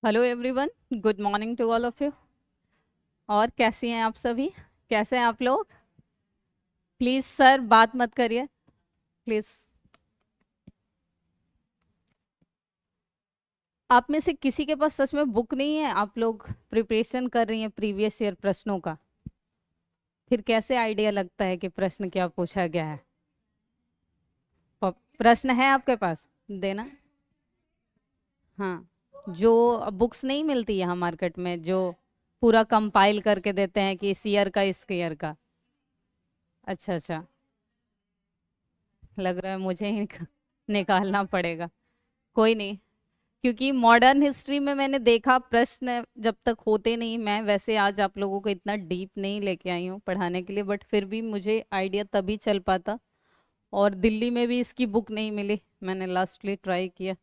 Hello everyone, good morning to all of you. और कैसी हैं आप सभी? कैसे हैं आप लोग? प्लीज सर बात मत करिए, प्लीज। आप में से किसी के पास सच में बुक नहीं है? आप लोग प्रिपरेशन कर रही हैं प्रीवियस ईयर प्रश्नों का, फिर कैसे आइडिया लगता है कि प्रश्न क्या पूछा गया है? प्रश्न है आपके पास? देना। हाँ, जो बुक्स नहीं मिलती यहाँ मार्केट में, जो पूरा कंपाइल करके देते हैं कि इस ईयर का इस ईयर का। अच्छा अच्छा, लग रहा है मुझे ही निकालना पड़ेगा। कोई नहीं, क्योंकि मॉडर्न हिस्ट्री में मैंने देखा प्रश्न जब तक होते नहीं, मैं वैसे आज आप लोगों को इतना डीप नहीं लेके आई हूँ पढ़ाने के लिए, बट फिर भी मुझे आइडिया तभी चल पाता। और दिल्ली में भी इसकी बुक नहीं मिली, मैंने लास्टली ट्राई किया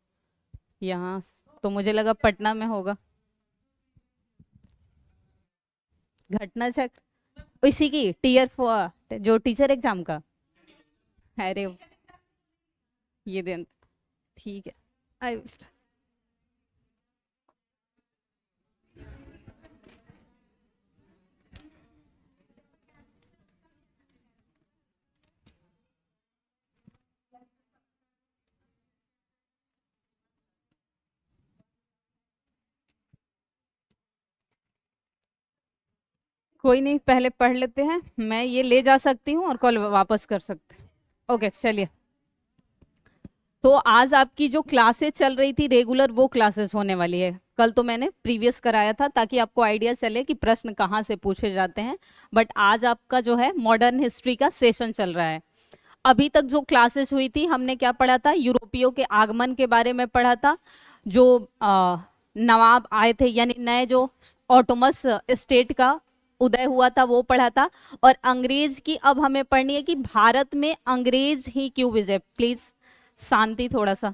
यहाँ, तो मुझे लगा पटना में होगा। घटना चक्र इसी की टीयर 4 जो टीचर एग्जाम का। अरे ये दिन, ठीक है। आई कोई नहीं, पहले पढ़ लेते हैं। मैं ये ले जा सकती हूँ और कल वापस कर सकते हैं। ओके चलिए। तो आज आपकी जो क्लासेस चल रही थी रेगुलर, वो क्लासेस होने वाली है। कल तो मैंने प्रीवियस कराया था ताकि आपको आइडिया चले कि प्रश्न कहाँ से पूछे जाते हैं, बट आज आपका जो है मॉडर्न हिस्ट्री का सेशन चल रहा है। अभी तक जो क्लासेस हुई थी हमने क्या पढ़ा था? यूरोपियों के आगमन के बारे में पढ़ा था। जो नवाब आए थे, यानी नए जो ऑटोमस स्टेट का उदय हुआ था, वो पढ़ा था। और अंग्रेज की अब हमें पढ़नी है कि भारत में अंग्रेज ही क्यों विजय। प्लीज शांति थोड़ा सा।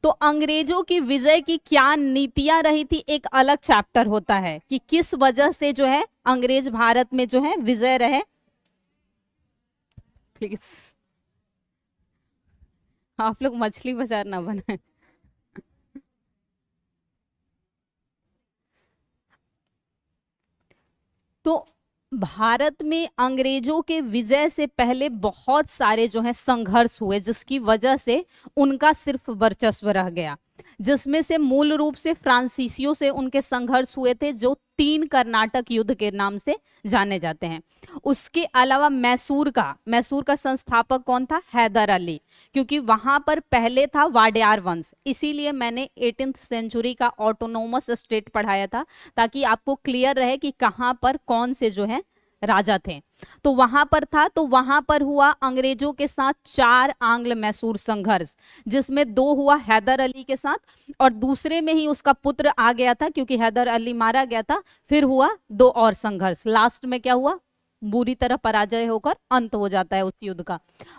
तो अंग्रेजों की विजय की क्या नीतियां रही थी, एक अलग चैप्टर होता है कि किस वजह से जो है अंग्रेज भारत में जो है विजय रहे। प्लीज आप लोग मछली बाजार ना बनाए। तो भारत में अंग्रेजों के विजय से पहले बहुत सारे जो है संघर्ष हुए, जिसकी वजह से उनका सिर्फ वर्चस्व रह गया। जिसमें से मूल रूप से फ्रांसीसियों से उनके संघर्ष हुए थे, जो 3 कर्नाटक युद्ध के नाम से जाने जाते हैं। उसके अलावा मैसूर का संस्थापक कौन था? हैदर अली। क्योंकि वहां पर पहले था वाडियार वंश, इसीलिए मैंने 18th सेंचुरी का ऑटोनोमस स्टेट पढ़ाया था, ताकि आपको क्लियर रहे कि कहां पर कौन से जो है राजा थे। तो वहां पर था, तो वहां पर हुआ अंग्रेजों के साथ 4 आंग्ल मैसूर संघर्ष, जिसमें 2 हुआ हैदर अली के साथ, और दूसरे में ही उसका पुत्र आ गया था क्योंकि हैदर अली मारा गया था। फिर हुआ 2 और संघर्ष, लास्ट में क्या हुआ? बुरी तरह पराजय होकर अंत हो जाता है उस युद्ध का।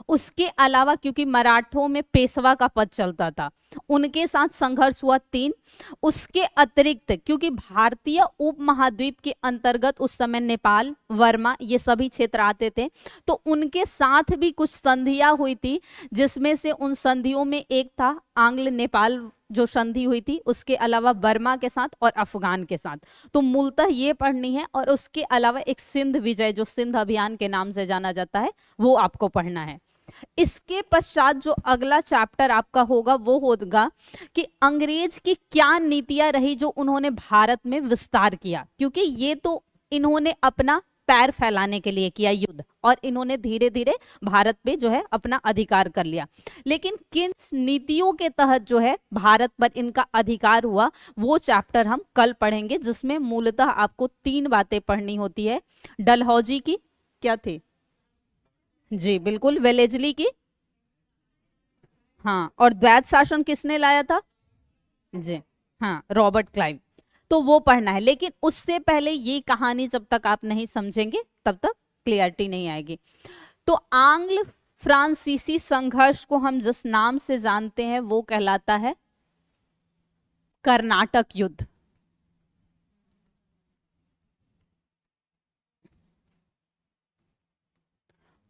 उसके अलावा क्योंकि मराठों में पेशवा का पद चलता था, उनके साथ संघर्ष हुआ 3। उसके अतिरिक्त क्योंकि भारतीय उपमहाद्वीप के अंतर्गत उस समय नेपाल, वर्मा, ये सभी क्षेत्र आते थे, तो उनके साथ भी कुछ संधियां हुई थी, जिसमें से उन संधियों में एक था आंग्ल नेपाल जो संधि हुई थी, उसके अलावा बर्मा के साथ और अफगान के साथ। तो मूलतः ये पढ़नी है, और उसके अलावा एक सिंध विजय जो सिंध अभियान के नाम से जाना जाता है, वो आपको पढ़ना है। इसके पश्चात जो अगला चैप्टर आपका होगा वो होगा कि अंग्रेज की क्या नीतियां रही जो उन्होंने भारत में विस्तार किया, क्योंकि ये तो इन्होंने अपना पैर फैलाने के लिए किया युद्ध, और इन्होंने धीरे धीरे भारत पे जो है अपना अधिकार कर लिया। लेकिन किन नीतियों के तहत जो है भारत पर इनका अधिकार हुआ, वो चैप्टर हम कल पढ़ेंगे, जिसमें मूलतः आपको 3 बातें पढ़नी होती है। डलहौजी की क्या थी? जी बिल्कुल, वेलेजली की। हाँ, और द्वैत शासन किसने लाया था? जी हाँ, रॉबर्ट क्लाइव। तो वो पढ़ना है, लेकिन उससे पहले ये कहानी जब तक आप नहीं समझेंगे तब तक क्लियरिटी नहीं आएगी। तो आंग्ल फ्रांसीसी संघर्ष को हम जिस नाम से जानते हैं वो कहलाता है कर्नाटक युद्ध।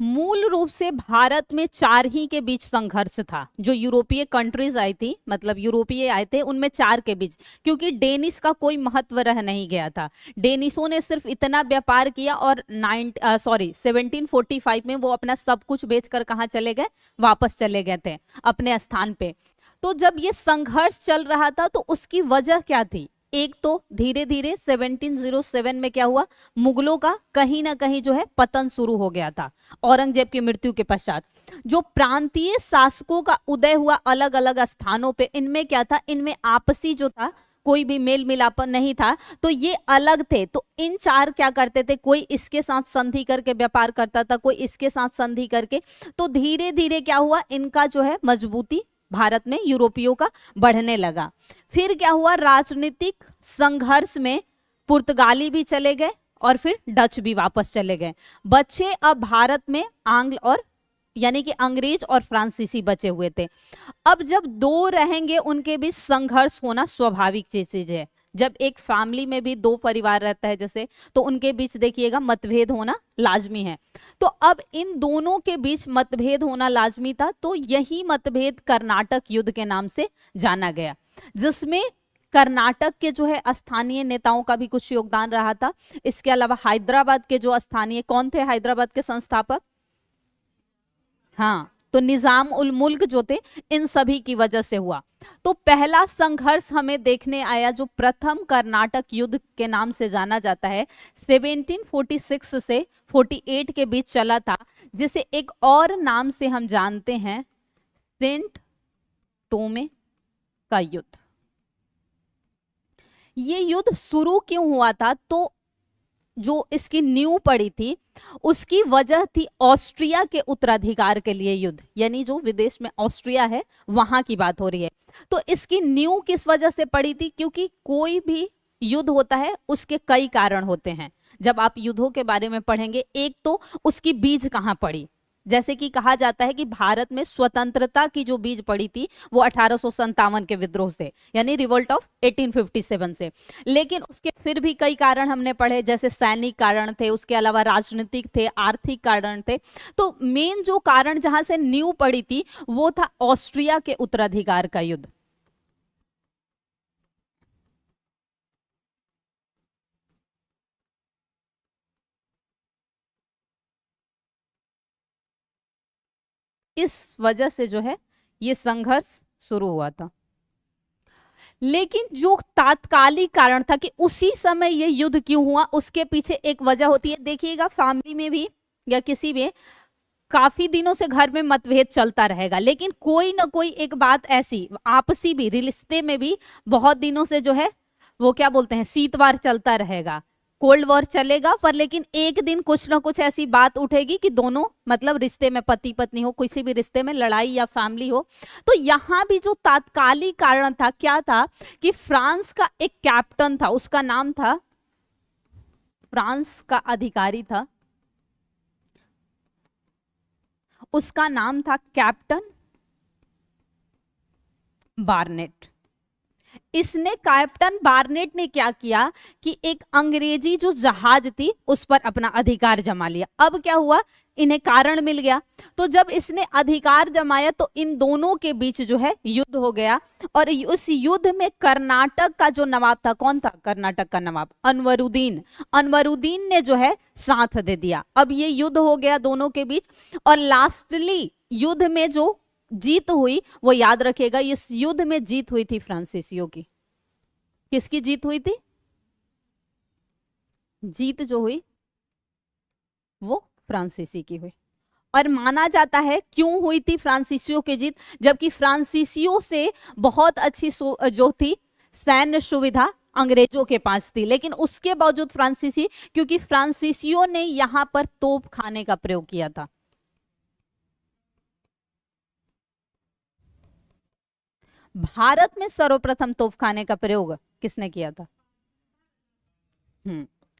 मूल रूप से भारत में चार ही के बीच संघर्ष था। जो यूरोपीय कंट्रीज आई थी, मतलब यूरोपीय आए थे, उनमें चार के बीच, क्योंकि डेनिस का कोई महत्व रह नहीं गया था। डेनिसों ने सिर्फ इतना व्यापार किया और 1745 में वो अपना सब कुछ बेचकर कहाँ चले गए, वापस चले गए थे अपने स्थान पे। तो जब ये संघर्ष चल रहा था तो उसकी वजह क्या थी? एक तो धीरे धीरे 1707 में क्या हुआ, मुगलों का कहीं ना कहीं जो है पतन शुरू हो गया था औरंगजेब की मृत्यु के पश्चात। जो प्रांतीय शासकों का उदय हुआ अलग अलग स्थानों पे, इनमें क्या था, इनमें आपसी जो था कोई भी मेल मिलाप नहीं था, तो ये अलग थे। तो इन चार क्या करते थे, कोई इसके साथ संधि करके व्यापार करता था, कोई इसके साथ संधि करके। तो धीरे धीरे क्या हुआ, इनका जो है मजबूती भारत में यूरोपियों का बढ़ने लगा। फिर क्या हुआ, राजनीतिक संघर्ष में पुर्तगाली भी चले गए और फिर डच भी वापस चले गए। बच्चे अब भारत में आंग्ल और यानी कि अंग्रेज और फ्रांसीसी बचे हुए थे। अब जब दो रहेंगे उनके बीच संघर्ष होना स्वाभाविक चीज है। जब एक फैमिली में भी दो परिवार रहता है जैसे, तो उनके बीच देखिएगा मतभेद होना लाजमी है। तो अब इन दोनों के बीच मतभेद होना लाजमी था, तो यही मतभेद कर्नाटक युद्ध के नाम से जाना गया, जिसमें कर्नाटक के जो है स्थानीय नेताओं का भी कुछ योगदान रहा था। इसके अलावा हैदराबाद के जो स्थानीय, कौन थे हैदराबाद के संस्थापक? हाँ, तो निजाम उल मुल्क जो थे, इन सभी की वजह से हुआ। तो पहला संघर्ष हमें देखने आया जो प्रथम कर्नाटक युद्ध के नाम से जाना जाता है, 1746 से 48 के बीच चला था, जिसे एक और नाम से हम जानते हैं, सेंट टोमे का युद्ध। ये युद्ध शुरू क्यों हुआ था? तो जो इसकी नींव पड़ी थी उसकी वजह थी ऑस्ट्रिया के उत्तराधिकार के लिए युद्ध, यानी जो विदेश में ऑस्ट्रिया है वहां की बात हो रही है। तो इसकी नींव किस वजह से पड़ी थी? क्योंकि कोई भी युद्ध होता है उसके कई कारण होते हैं। जब आप युद्धों के बारे में पढ़ेंगे, एक तो उसकी बीज कहाँ पड़ी, जैसे कि कहा जाता है कि भारत में स्वतंत्रता की जो बीज पड़ी थी वो 1857 के विद्रोह से, यानी रिवोल्ट ऑफ 1857 से। लेकिन उसके फिर भी कई कारण हमने पढ़े, जैसे सैनिक कारण थे, उसके अलावा राजनीतिक थे, आर्थिक कारण थे। तो मेन जो कारण जहां से नींव पड़ी थी वो था ऑस्ट्रिया के उत्तराधिकार का युद्ध। इस वजह से जो है ये संघर्ष शुरू हुआ था। लेकिन जो तात्कालिक कारण था कि उसी समय ये युद्ध क्यों हुआ, उसके पीछे एक वजह होती है। देखिएगा, फैमिली में भी या किसी में काफी दिनों से घर में मतभेद चलता रहेगा, लेकिन कोई ना कोई एक बात ऐसी, आपसी भी रिश्ते में भी बहुत दिनों से जो है वो क्या बोलते हैं, शीतवार चलता रहेगा, कोल्ड वॉर चलेगा, पर लेकिन एक दिन कुछ ना कुछ ऐसी बात उठेगी कि दोनों, मतलब रिश्ते में पति पत्नी हो, किसी भी रिश्ते में लड़ाई या फैमिली हो। तो यहाँ भी जो तात्कालिक कारण था क्या था कि फ्रांस का एक कैप्टन था, उसका नाम था, फ्रांस का अधिकारी था, उसका नाम था कैप्टन बार्नेट। इसने, कैप्टन बार्नेट ने क्या किया कि एक अंग्रेजी जो जहाज थी उस पर अपना अधिकार जमा लिया। अब क्या हुआ, इन्हें कारण मिल गया। तो जब इसने अधिकार जमाया तो इन दोनों के बीच जो है युद्ध हो गया। और उस युद्ध में कर्नाटक का जो नवाब था, कौन था कर्नाटक का नवाब? अनवरुद्दीन। अनवरुद्दीन ने जो है साथ दे दिया। अब ये युद्ध हो गया दोनों के बीच, और लास्टली युद्ध में जो जीत हुई, वो याद रखिएगा, इस युद्ध में जीत हुई थी फ्रांसीसियों की। किसकी जीत हुई थी? जीत जो हुई वो फ्रांसीसी की हुई। और माना जाता है क्यों हुई थी फ्रांसीसियों की जीत, जबकि फ्रांसीसियों से बहुत अच्छी जो थी सैन्य सुविधा अंग्रेजों के पास थी, लेकिन उसके बावजूद फ्रांसीसी, क्योंकि फ्रांसीसियों ने यहां पर तोप खाने का प्रयोग किया था। भारत में सर्वप्रथम तोपखाने का प्रयोग किसने किया था?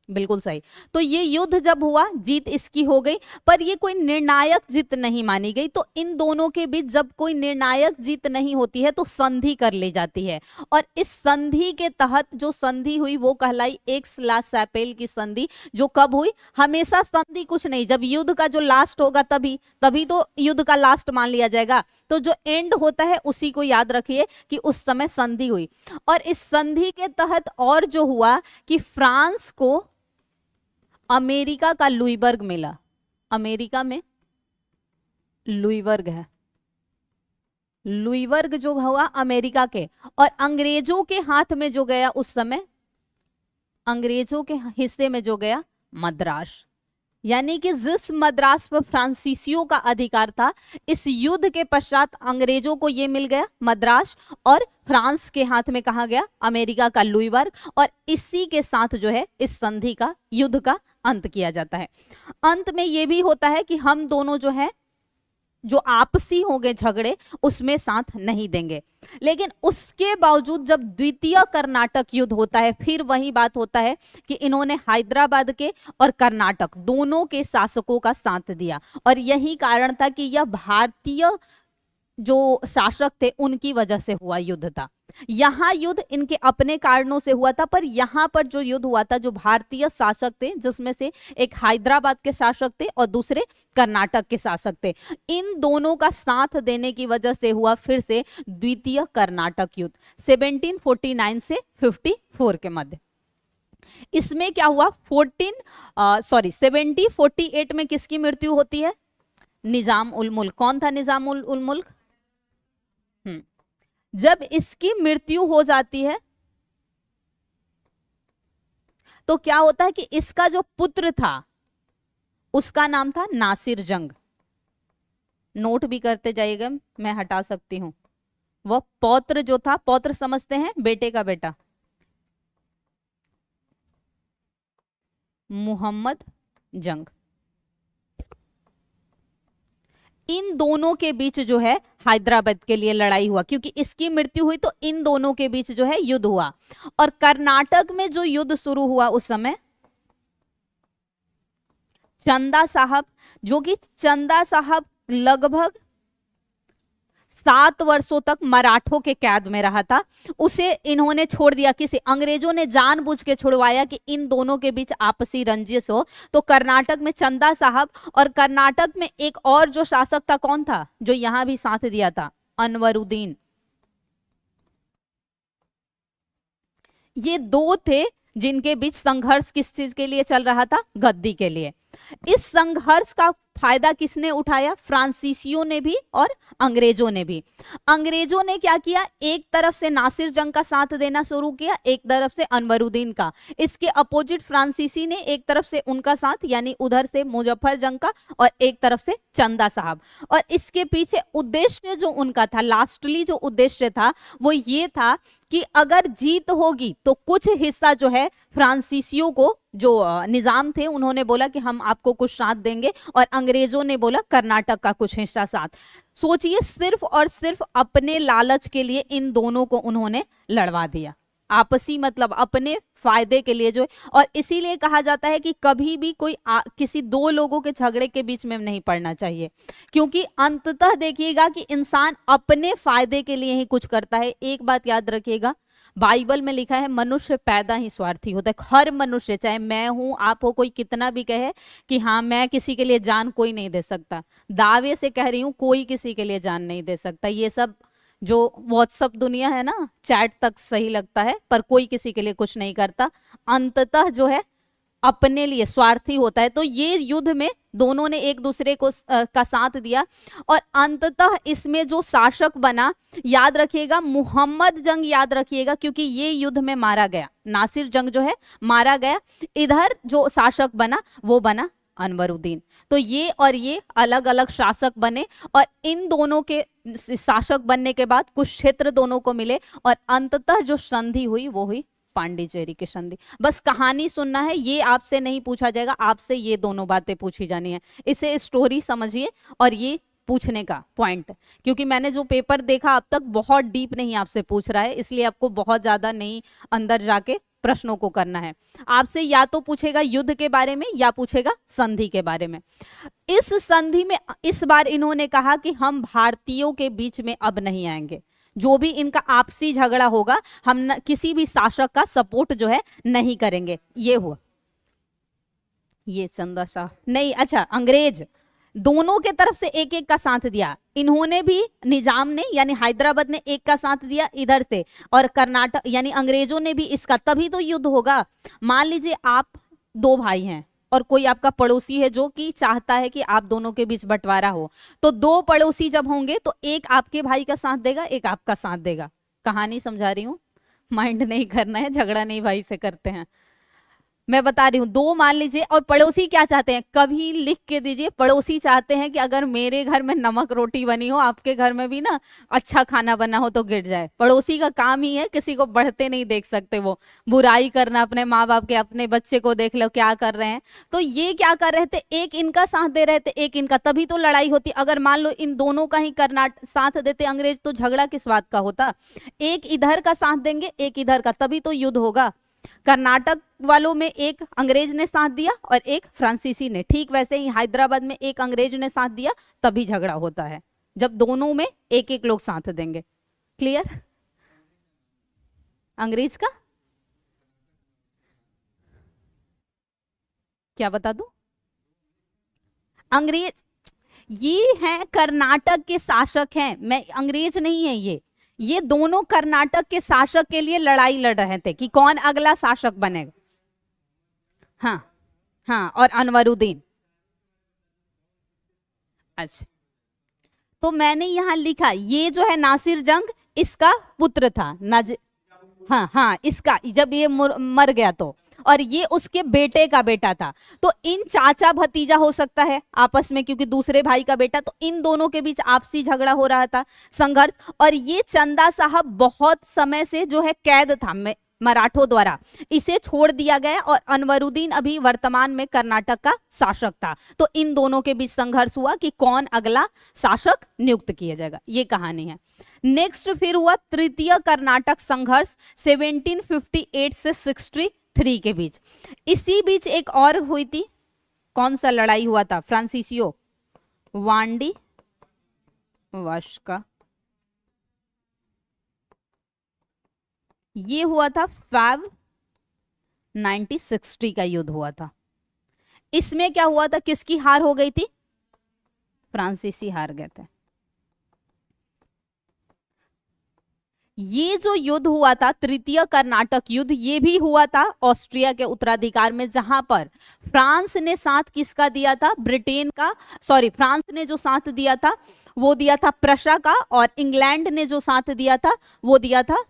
बिल्कुल सही। तो ये युद्ध जब हुआ, जीत इसकी हो गई, पर ये कोई निर्णायक जीत नहीं मानी गई। तो इन दोनों के बीच जब कोई निर्णायक जीत नहीं होती है तो संधि कर ली जाती है, और इस संधि के तहत जो संधि हुई वो कहलाई एक्स-ला-शापेल की संधि। जो कब हुई? हमेशा संधि कुछ नहीं, जब युद्ध का जो लास्ट होगा तभी तभी तो युद्ध का लास्ट मान लिया जाएगा। तो जो एंड होता है उसी को याद रखिए कि उस समय संधि हुई। और इस संधि के तहत और जो हुआ कि फ्रांस को अमेरिका का लुईबर्ग मिला। अमेरिका में लुईबर्ग है, लुईबर्ग जो हुआ अमेरिका के, और अंग्रेजों के हाथ में जो गया उस समय, अंग्रेजों के हिस्से में जो गया मद्रास। यानी कि जिस मद्रास पर फ्रांसीसियों का अधिकार था, इस युद्ध के पश्चात अंग्रेजों को ये मिल गया मद्रास, और फ्रांस के हाथ में कहा गया अमेरिका का लुईबर्ग। और इसी के साथ जो है इस संधि का, युद्ध का अंत किया जाता है। अंत में ये भी होता है कि हम दोनों जो है, जो आपसी होंगे झगड़े, उसमें साथ नहीं देंगे। लेकिन उसके बावजूद जब द्वितीय कर्नाटक युद्ध होता है, फिर वही बात होता है कि इन्होंने हैदराबाद के और कर्नाटक दोनों के शासकों का साथ दिया, और यही कारण था कि यह भारतीय जो शासक थे उनकी वजह से हुआ युद्ध था। यहाँ युद्ध इनके अपने कारणों से हुआ था, पर यहाँ पर जो युद्ध हुआ था, जो भारतीय शासक थे, जिसमें से एक हैदराबाद के शासक थे और दूसरे कर्नाटक के शासक थे, इन दोनों का साथ देने की वजह से हुआ फिर से द्वितीय कर्नाटक युद्ध 1749 से 54 के मध्य। इसमें क्या हुआ? 1748 में किसकी मृत्यु होती है? निजाम उल मुल्क। कौन था निजाम उल मुल्क? जब इसकी मृत्यु हो जाती है तो क्या होता है कि इसका जो पुत्र था उसका नाम था नासिर जंग। नोट भी करते जाइएगा, मैं हटा सकती हूं। वह पौत्र जो था, पौत्र समझते हैं, बेटे का बेटा, मोहम्मद जंग। इन दोनों के बीच जो है हैदराबाद के लिए लड़ाई हुआ, क्योंकि इसकी मृत्यु हुई तो इन दोनों के बीच जो है युद्ध हुआ। और कर्नाटक में जो युद्ध शुरू हुआ उस समय, चंदा साहब, जो कि चंदा साहब लगभग 7 वर्षों तक मराठों के कैद में रहा था, उसे इन्होंने छोड़ दिया। किसी अंग्रेजों ने जानबूझ के छुड़वाया कि इन दोनों के बीच आपसी रंजिश हो। तो कर्नाटक में चंदा साहब, और कर्नाटक में एक और जो शासक था, कौन था जो यहां भी साथ दिया था? अनवरुद्दीन। ये दो थे जिनके बीच संघर्ष किस चीज के लिए चल रहा था? गद्दी के लिए। इस संघर्ष का फायदा किसने उठाया? फ्रांसीसियों ने भी और अंग्रेजों ने भी। अंग्रेजों ने क्या किया? एक तरफ से नासिर जंग का साथ देना शुरू किया, एक तरफ से अनवरुद्दीन का। इसके अपोजिट फ्रांसीसी ने एक तरफ से उनका साथ, यानी उधर से मुजफ्फर जंग का, और एक तरफ से चंदा साहब। और इसके पीछे उद्देश्य जो उनका था, लास्टली जो उद्देश्य था वो ये था कि अगर जीत होगी तो कुछ हिस्सा जो है फ्रांसीसियों को, जो निजाम थे, उन्होंने बोला कि हम आपको कुछ साथ देंगे, और अंग्रेजों ने बोला कर्नाटक का कुछ हिस्सा साथ। सोचिए, सिर्फ और सिर्फ अपने लालच के लिए इन दोनों को उन्होंने लड़वा दिया, आपसी मतलब अपने फायदे के लिए जो है। और इसीलिए कहा जाता है कि कभी भी कोई किसी दो लोगों के झगड़े के बीच में नहीं पड़ना चाहिए, क्योंकि अंततः देखिएगा कि इंसान अपने फायदे के लिए ही कुछ करता है। एक बात याद रखिएगा, बाइबल में लिखा है मनुष्य पैदा ही स्वार्थी होता है। हर मनुष्य, चाहे मैं हूं, आप हो, कोई कितना भी कहे कि हाँ मैं किसी के लिए जान कोई नहीं दे सकता, दावे से कह रही हूं, कोई किसी के लिए जान नहीं दे सकता। ये सब जो व्हाट्सअप दुनिया है ना, चैट तक सही लगता है, पर कोई किसी के लिए कुछ नहीं करता, अंततः जो है अपने लिए स्वार्थी होता है। तो ये युद्ध में दोनों ने एक दूसरे को का साथ दिया, और अंततः इसमें जो शासक बना, याद रखिएगा मोहम्मद जंग, याद रखिएगा, क्योंकि ये युद्ध में मारा गया। नासिर जंग जो है मारा गया, इधर जो शासक बना वो बना अनवरुद्दीन। तो ये और ये अलग अलग शासक बने, और इन दोनों के शासक बनने के बाद कुछ क्षेत्र दोनों को मिले, और अंततः जो संधि हुई वो हुई पांडिचेरी की संधि। बस कहानी सुनना है, ये आपसे नहीं पूछा जाएगा, आपसे ये दोनों बातें पूछी जानी है। इसे स्टोरी समझिए और ये पूछने का पॉइंट, क्योंकि मैंने जो पेपर देखा अब तक बहुत डीप नहीं आपसे पूछ रहा है, इसलिए आपको बहुत ज्यादा नहीं अंदर जाके प्रश्नों को करना है। आपसे या तो पूछेगा युद्ध के बारे में या पूछेगा संधि के बारे में। इस संधि में इस बार इन्होंने कहा कि हम भारतीयों के बीच में अब नहीं आएंगे, जो भी इनका आपसी झगड़ा होगा हम किसी भी शासक का सपोर्ट जो है नहीं करेंगे। ये हुआ, ये चंदा शाह नहीं, अच्छा अंग्रेज दोनों के तरफ से एक एक का साथ दिया। इन्होंने भी, निजाम ने यानी हैदराबाद ने एक का साथ दिया इधर से, और कर्नाटक यानी अंग्रेजों ने भी इसका, तभी तो युद्ध होगा। मान लीजिए आप दो भाई हैं और कोई आपका पड़ोसी है जो कि चाहता है कि आप दोनों के बीच बंटवारा हो, तो दो पड़ोसी जब होंगे तो एक आपके भाई का साथ देगा, एक आपका साथ देगा। कहानी समझा रही हूँ, माइंड नहीं करना है, झगड़ा नहीं भाई से करते हैं, मैं बता रही हूँ। दो मान लीजिए, और पड़ोसी क्या चाहते हैं, कभी लिख के दीजिए, पड़ोसी चाहते हैं कि अगर मेरे घर में नमक रोटी बनी हो, आपके घर में भी ना अच्छा खाना बना हो तो गिर जाए। पड़ोसी का काम ही है, किसी को बढ़ते नहीं देख सकते, वो बुराई करना अपने माँ बाप के, अपने बच्चे को देख लो क्या कर रहे हैं। तो ये क्या कर रहे थे, एक इनका साथ दे रहे थे, एक इनका, तभी तो लड़ाई होती। अगर मान लो इन दोनों का ही कर्नाटक साथ देते अंग्रेज, तो झगड़ा किस बात का होता। एक इधर का साथ देंगे, एक इधर का, तभी तो युद्ध होगा। कर्नाटक वालों में एक अंग्रेज ने साथ दिया और एक फ्रांसीसी ने, ठीक वैसे ही हैदराबाद में एक अंग्रेज ने साथ दिया, तभी झगड़ा होता है, जब दोनों में एक एक लोग साथ देंगे। क्लियर? अंग्रेज का क्या बता दूं, अंग्रेज ये हैं कर्नाटक के शासक हैं, मैं अंग्रेज नहीं है ये दोनों कर्नाटक के शासक के लिए लड़ाई लड़ रहे थे कि कौन अगला शासक बनेगा। हाँ हाँ, और अनवरुद्दीन। अच्छा, तो मैंने यहां लिखा, ये जो है नासिर जंग इसका पुत्र था, हाँ हाँ, इसका जब ये मर गया तो, और ये उसके बेटे का बेटा था। तो इन चाचा भतीजा हो सकता है आपस में, क्योंकि दूसरे भाई का बेटा, तो इन दोनों के बीच आपसी झगड़ा हो रहा था, संघर्ष। और ये चंदा साहब बहुत समय से जो है कैद था मराठों द्वारा, इसे छोड़ दिया गया, और अनवरुद्दीन अभी वर्तमान में कर्नाटक का शासक था। तो इन दोनों के बीच संघर्ष हुआ कि कौन अगला शासक नियुक्त किया जाएगा, ये कहानी है। नेक्स्ट फिर हुआ तृतीय कर्नाटक संघर्ष 1758 से 63 के बीच। इसी बीच एक और हुई थी, कौन सा लड़ाई हुआ था, फ्रांसिसियो वांडी वाशका, ये हुआ था फैब 1960 का युद्ध हुआ था। इसमें क्या हुआ था, किसकी हार हो गई थी, फ्रांसीसी हार गए थे। ये जो युद्ध हुआ था तृतीय कर्नाटक युद्ध, ये भी हुआ था ऑस्ट्रिया के उत्तराधिकार में, जहां पर फ्रांस ने साथ किसका दिया था, ब्रिटेन का, सॉरी फ्रांस ने जो साथ दिया था वो दिया था प्रशा का, और इंग्लैंड ने जो साथ दिया था वो दिया था,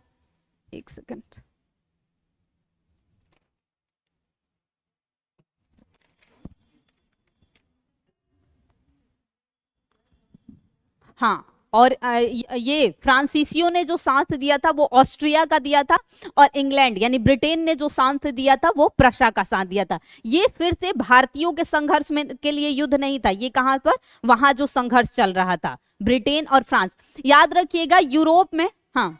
एक सेकंड, हाँ, और ये फ्रांसीसियों ने जो साथ दिया था वो ऑस्ट्रिया का दिया था, और इंग्लैंड यानी ब्रिटेन ने जो साथ दिया था वो प्रशा का साथ दिया था। ये फिर से भारतीयों के संघर्ष में के लिए युद्ध नहीं था, ये कहां पर, वहां जो संघर्ष चल रहा था ब्रिटेन और फ्रांस। याद रखिएगा यूरोप में, हाँ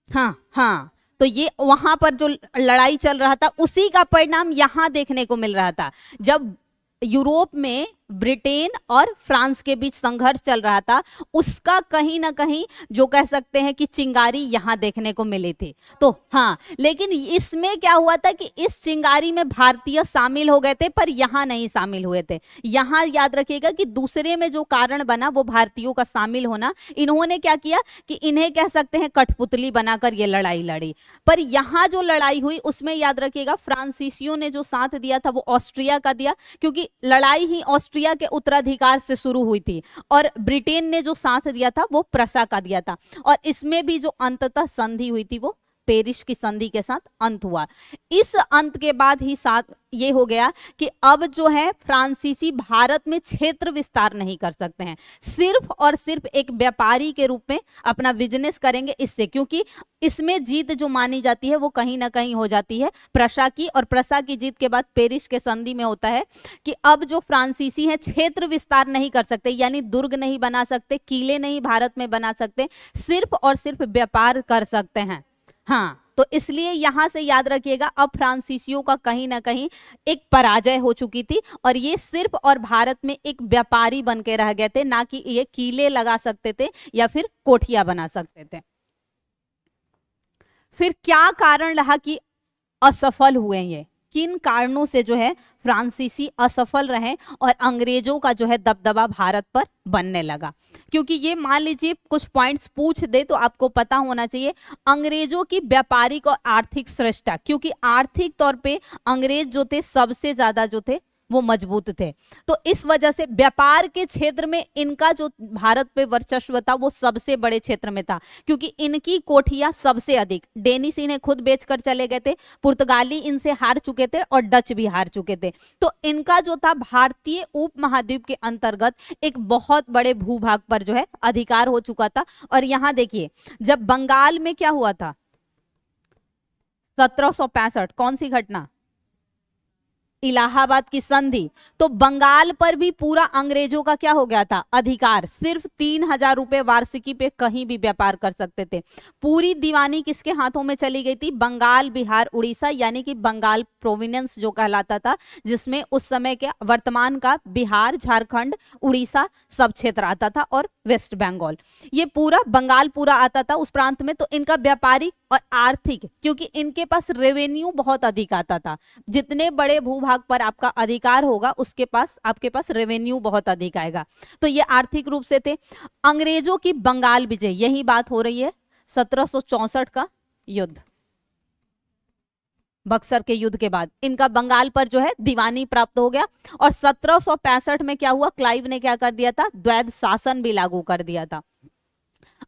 हाँ हाँ, तो ये वहां पर जो लड़ाई चल रहा था उसी का परिणाम यहां देखने को मिल रहा था। जब यूरोप में ब्रिटेन और फ्रांस के बीच संघर्ष चल रहा था, उसका कहीं ना कहीं जो कह सकते हैं कि चिंगारी यहां देखने को मिली थी। तो हाँ, लेकिन इसमें क्या हुआ था कि इस चिंगारी में भारतीय शामिल हो गए थे, पर यहां नहीं शामिल हुए थे। यहां याद रखिएगा कि दूसरे में जो कारण बना वो भारतीयों का शामिल होना, इन्होंने क्या किया कि इन्हें कह सकते हैं कठपुतली बनाकर ये लड़ाई लड़ी। पर यहां जो लड़ाई हुई उसमें याद रखिएगा फ्रांसीसियों ने जो साथ दिया था वो ऑस्ट्रिया का दिया, क्योंकि लड़ाई ही ऑस्ट्रिया के उत्तराधिकार से शुरू हुई थी, और ब्रिटेन ने जो साथ दिया था वो प्रशा का दिया था। और इसमें भी जो अंततः संधि हुई थी वो पेरिस की संधि के साथ अंत हुआ। इस अंत के बाद ही साथ ये हो गया कि अब जो है फ्रांसीसी भारत में क्षेत्र विस्तार नहीं कर सकते हैं, सिर्फ और सिर्फ एक व्यापारी के रूप में अपना बिजनेस करेंगे इससे, क्योंकि इसमें जीत जो मानी जाती है वो कहीं ना कहीं हो जाती है प्रशा की, और प्रशा की जीत के बाद पेरिस के संधि में होता है कि अब जो फ्रांसीसी हैं क्षेत्र विस्तार नहीं कर सकते, यानी दुर्ग नहीं बना सकते, किले नहीं भारत में बना सकते, सिर्फ और सिर्फ व्यापार कर सकते हैं। हाँ, तो इसलिए यहां से याद रखिएगा अब फ्रांसीसियों का कहीं ना कहीं एक पराजय हो चुकी थी और ये सिर्फ और भारत में एक व्यापारी बन के रह गए थे, ना कि ये किले लगा सकते थे या फिर कोठियां बना सकते थे। फिर क्या कारण रहा कि असफल हुए, ये किन कारणों से जो है फ्रांसीसी असफल रहे और अंग्रेजों का जो है दबदबा भारत पर बनने लगा? क्योंकि ये मान लीजिए कुछ पॉइंट्स पूछ दे तो आपको पता होना चाहिए, अंग्रेजों की व्यापारिक और आर्थिक श्रेष्ठता, क्योंकि आर्थिक तौर पे अंग्रेज जो थे सबसे ज्यादा जो थे वो मजबूत थे, तो इस वजह से व्यापार के क्षेत्र में इनका जो भारत पे वर्चस्व था वो सबसे बड़े क्षेत्र में था, क्योंकि इनकी कोठियां सबसे अधिक, डेनिश इन्हें खुद बेचकर चले गए थे, पुर्तगाली इनसे हार चुके थे और डच भी हार चुके थे, तो इनका जो था भारतीय उपमहाद्वीप के अंतर्गत एक बहुत बड़े भूभाग पर जो है अधिकार हो चुका था। और यहां देखिए जब बंगाल में क्या हुआ था 1765, कौन सी घटना? इलाहाबाद की संधि, तो बंगाल पर भी पूरा अंग्रेजों का क्या हो गया था अधिकार, सिर्फ 3000 रुपए वार्षिकी पे कहीं भी व्यापार कर सकते थे। पूरी दीवानी किसके हाथों में चली गई थी? बंगाल, बिहार, उड़ीसा, यानी कि बंगाल प्रोविनेंस जो कहलाता था, जिसमें उस समय के वर्तमान का बिहार, झारखंड, उड़ीसा सब क्षेत्र आता था और वेस्ट बंगाल, ये पूरा बंगाल पूरा आता था उस प्रांत में। तो इनका व्यापारिक और आर्थिक, क्योंकि इनके पास रेवेन्यू बहुत अधिक आता था, जितने बड़े भूभाग पर आपका अधिकार होगा उसके पास आपके पास रेवेन्यू बहुत अधिक आएगा, तो ये आर्थिक रूप से थे। अंग्रेजों की बंगाल विजय, यही बात हो रही है 1764 का युद्ध, बक्सर के युद्ध के बाद इनका बंगाल पर जो है दीवानी प्राप्त हो गया। और 1765 में क्या हुआ, क्लाइव ने क्या कर दिया था, द्वैध शासन भी लागू कर दिया था।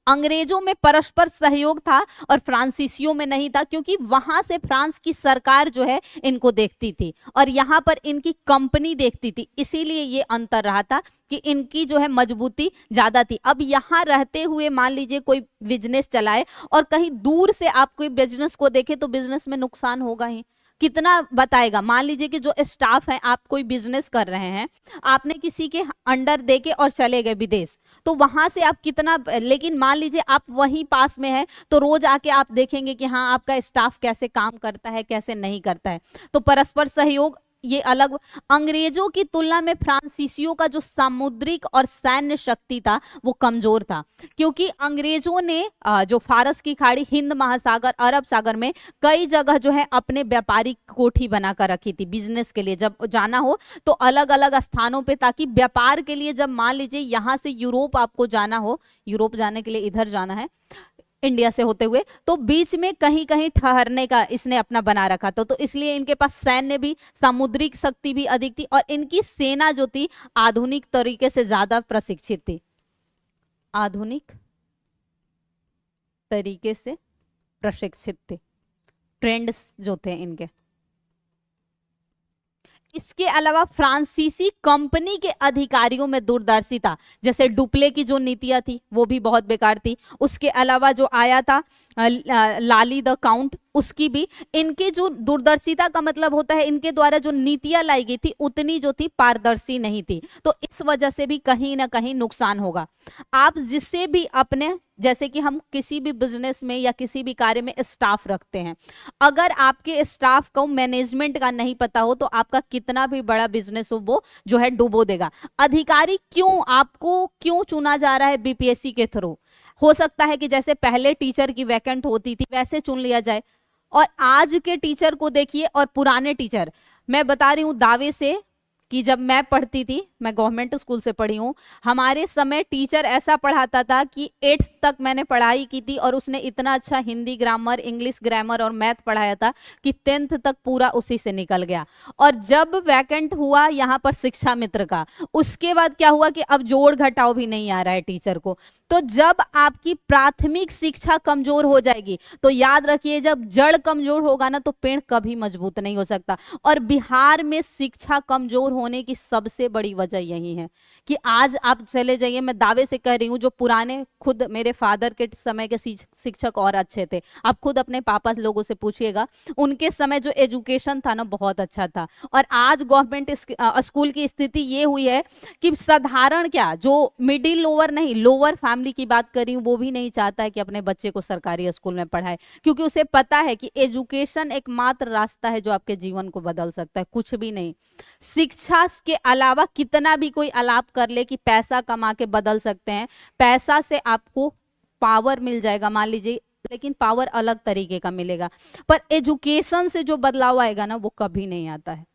अंग्रेजों में परस्पर सहयोग था और फ्रांसीसियों में नहीं था, क्योंकि वहां से फ्रांस की सरकार जो है इनको देखती थी और यहाँ पर इनकी कंपनी देखती थी, इसीलिए ये अंतर रहा था कि इनकी जो है मजबूती ज्यादा थी। अब यहाँ रहते हुए मान लीजिए कोई बिजनेस चलाए और कहीं दूर से आप कोई बिजनेस को देखे तो बिजनेस में नुकसान होगा ही, कितना बताएगा। मान लीजिए कि जो स्टाफ है, आप कोई बिजनेस कर रहे हैं, आपने किसी के अंडर देके और चले गए विदेश, तो वहां से आप कितना, लेकिन मान लीजिए आप वहीं पास में है तो रोज आके आप देखेंगे कि हाँ आपका स्टाफ कैसे काम करता है कैसे नहीं करता है, तो परस्पर सहयोग ये अलग। अंग्रेजों की तुलना में फ्रांसीसियों का जो सामुद्रिक और सैन्य शक्ति था वो कमजोर था, क्योंकि अंग्रेजों ने जो फारस की खाड़ी, हिंद महासागर, अरब सागर में कई जगह जो है अपने व्यापारिक कोठी बनाकर रखी थी बिजनेस के लिए, जब जाना हो तो अलग अलग स्थानों पे, ताकि व्यापार के लिए जब मान लीजिए यहाँ से यूरोप आपको जाना हो, यूरोप जाने के लिए इधर जाना है इंडिया से होते हुए, तो बीच में कहीं कहीं ठहरने का इसने अपना बना रखा था। तो इसलिए इनके पास सैन्य भी, सामुद्रिक शक्ति भी अधिक थी और इनकी सेना जो थी आधुनिक तरीके से ज्यादा प्रशिक्षित थी, आधुनिक तरीके से प्रशिक्षित थे, ट्रेंड्स जो थे इनके। इसके अलावा फ्रांसीसी कंपनी के अधिकारियों में दूरदर्शिता, जैसे डुप्ले की जो नीतियां थी वो भी बहुत बेकार थी। उसके अलावा जो आया था लाली द काउंट, उसकी भी, इनकी जो दूरदर्शिता का मतलब होता है इनके द्वारा जो नीतियां लाई गई थी उतनी जो थी पारदर्शी नहीं थी, तो इस वजह से भी कहीं ना कहीं नुकसान होगा। आप जिससे भी अपने, जैसे कि हम किसी भी बिजनेस में या किसी भी कार्य में स्टाफ रखते हैं, अगर आपके स्टाफ को मैनेजमेंट का नहीं पता हो तो आपका कितना भी बड़ा बिजनेस हो वो जो है डुबो देगा। अधिकारी क्यों, आपको क्यों चुना जा रहा है बीपीएससी के थ्रू? हो सकता है कि जैसे पहले टीचर की वैकेंट होती थी वैसे चुन लिया जाए, और आज के टीचर को देखिए और पुराने टीचर, मैं बता रही हूं दावे से कि जब मैं पढ़ती थी मैं गवर्नमेंट स्कूल से पढ़ी हूँ। हमारे समय टीचर ऐसा पढ़ाता था कि 8th तक मैंने पढ़ाई की थी और उसने इतना अच्छा हिंदी ग्रामर, इंग्लिश ग्रामर और मैथ पढ़ाया था कि 10th तक पूरा उसी से निकल गया। और जब वैकेंट हुआ यहाँ पर शिक्षा मित्र का, उसके बाद क्या हुआ कि अब जोड़ घटाव भी नहीं आ रहा है टीचर को। तो जब आपकी प्राथमिक शिक्षा कमजोर हो जाएगी तो याद रखिए, जब जड़ कमजोर होगा ना तो पेड़ कभी मजबूत नहीं हो सकता। और बिहार में शिक्षा कमजोर होने की सबसे बड़ी वजह यही है कि आज आप चले जाइए, मैं दावे से कह रही हूं, जो पुराने, खुद मेरे फादर के समय के शिक्षक और अच्छे थे, आप खुद अपने पापा लोगों से पूछिएगा, उनके समय जो एजुकेशन था ना बहुत अच्छा था। और आज गवर्नमेंट स्कूल की स्थिति ये हुई है कि साधारण क्या, जो मिडिल लोअर नहीं, लोअर फैमिली की बात कर रही हूँ, वो भी नहीं चाहता है कि अपने बच्चे को सरकारी स्कूल में पढ़ाए, क्योंकि उसे पता है कि एजुकेशन एकमात्र रास्ता है जो आपके जीवन को बदल सकता है, कुछ भी नहीं। शिक्षा के अलावा कितना भी कोई आलाप कर ले कि पैसा कमा के बदल सकते हैं, पैसा से आपको पावर मिल जाएगा मान लीजिए, लेकिन पावर अलग तरीके का मिलेगा, पर एजुकेशन से जो बदलाव आएगा ना वो कभी नहीं आता है।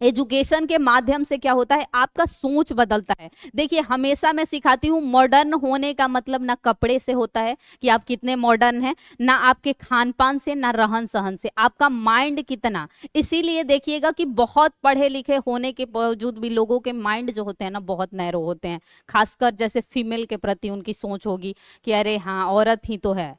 एजुकेशन के माध्यम से क्या होता है, आपका सोच बदलता है। देखिए हमेशा मैं सिखाती हूँ, मॉडर्न होने का मतलब ना कपड़े से होता है कि आप कितने मॉडर्न हैं, ना आपके खान पान से, ना रहन सहन से, आपका माइंड कितना। इसीलिए देखिएगा कि बहुत पढ़े लिखे होने के बावजूद भी लोगों के माइंड जो होते हैं ना बहुत नैरो होते हैं, खासकर जैसे फीमेल के प्रति उनकी सोच होगी कि अरे हाँ औरत ही तो है।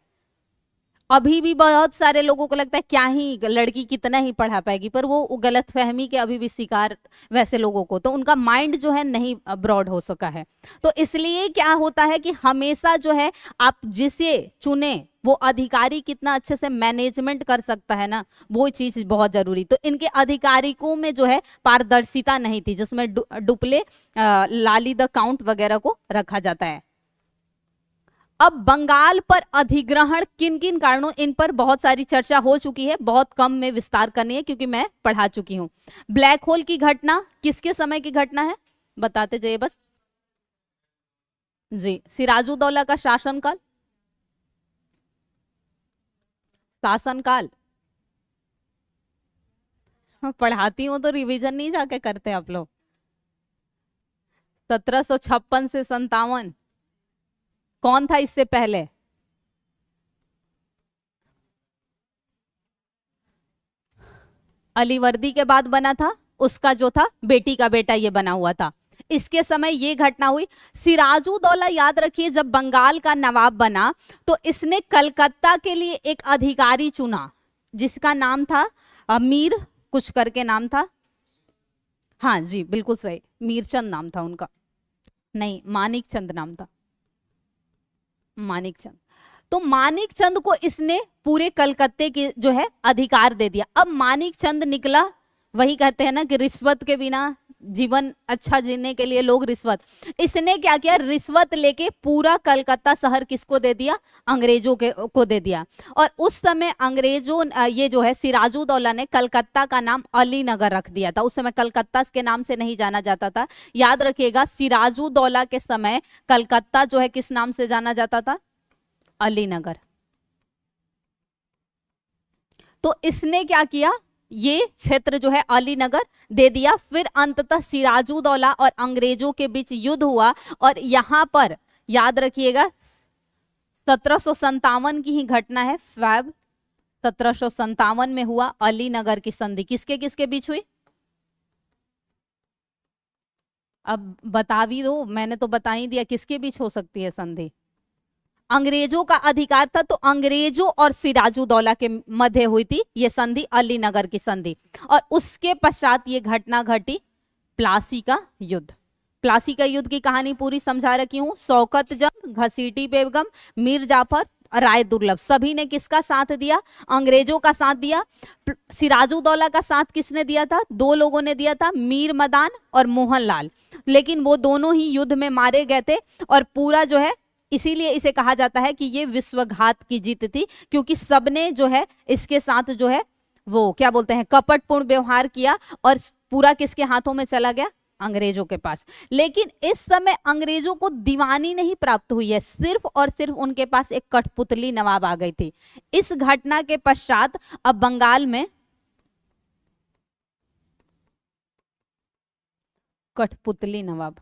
अभी भी बहुत सारे लोगों को लगता है क्या ही लड़की कितना ही पढ़ा पाएगी, पर वो गलतफहमी के अभी भी शिकार वैसे लोगों को, तो उनका माइंड जो है नहीं ब्रॉड हो सका है। तो इसलिए क्या होता है कि हमेशा जो है आप जिसे चुने वो अधिकारी कितना अच्छे से मैनेजमेंट कर सकता है ना, वो चीज बहुत जरूरी। तो इनके अधिकारियों में जो है पारदर्शिता नहीं थी, जिसमें डुप्ले लाली द काउंट वगैरह को रखा जाता है। अब बंगाल पर अधिग्रहण किन किन कारणों, इन पर बहुत सारी चर्चा हो चुकी है, बहुत कम में विस्तार करनी है क्योंकि मैं पढ़ा चुकी हूं। ब्लैक होल की घटना किसके समय की घटना है, बताते जाइए बस। जी, सिराजुद्दौला का शासनकाल, शासनकाल पढ़ाती हूं तो रिवीजन नहीं जाके करते आप लोग। 1756 से 57। कौन था इससे पहले, अलीवर्दी के बाद बना था, उसका जो था बेटी का बेटा ये बना हुआ था, इसके समय ये घटना हुई। सिराजुद्दौला याद रखिए जब बंगाल का नवाब बना तो इसने कलकत्ता के लिए एक अधिकारी चुना जिसका नाम था मीर कुछ करके नाम था, हाँ जी बिल्कुल सही, मीरचंद नाम था उनका, नहीं मानिक चंद नाम था, मानिक चंद। तो मानिक चंद को इसने पूरे कलकत्ते के जो है अधिकार दे दिया। अब मानिक चंद निकला, वही कहते हैं ना कि रिश्वत के बिना जीवन अच्छा जीने के लिए लोग रिश्वत, इसने क्या किया, रिश्वत लेके पूरा कलकत्ता शहर किसको दे दिया, अंग्रेजों को दे दिया। और उस समय अंग्रेजों ये जो है सिराजुद्दौला ने कलकत्ता का नाम अली नगर रख दिया था, उस समय कलकत्ता के नाम से नहीं जाना जाता था। याद रखिएगा सिराजुद्दौला के समय कलकत्ता जो है किस नाम से जाना जाता था, अलीनगर। तो इसने क्या किया, ये क्षेत्र जो है अलीनगर दे दिया। फिर अंततः सिराजुद्दौला और अंग्रेजों के बीच युद्ध हुआ और यहां पर याद रखिएगा 1757 की ही घटना है, फैब 1757 में हुआ अलीनगर की संधि। किसके किसके बीच हुई, अब बता भी दो, मैंने तो बता ही दिया किसके बीच हो सकती है संधि। अंग्रेजों का अधिकार था तो अंग्रेजों और सिराजुद्दौला के मध्य हुई थी ये संधि, अलीनगर की संधि। और उसके पश्चात ये घटना घटी प्लासी का युद्ध। प्लासी का युद्ध की कहानी पूरी समझा रखी हूं। शौकत जंग, घसीटी बेगम, मीर जाफर, राय दुर्लभ, सभी ने किसका साथ दिया, अंग्रेजों का साथ दिया। सिराजुद्दौला का साथ किसने दिया था, दो लोगों ने दिया था, मीर मदान और मोहनलाल, लेकिन वो दोनों ही युद्ध में मारे गए थे। और पूरा जो है इसीलिए इसे कहा जाता है कि ये विश्वघात की जीत थी, क्योंकि सबने जो है इसके साथ जो है वो क्या बोलते हैं कपटपूर्ण व्यवहार किया और पूरा किसके हाथों में चला गया, अंग्रेजों के पास। लेकिन इस समय अंग्रेजों को दीवानी नहीं प्राप्त हुई है, सिर्फ और सिर्फ उनके पास एक कठपुतली नवाब आ गई थी। इस घटना के पश्चात अब बंगाल में कठपुतली नवाब,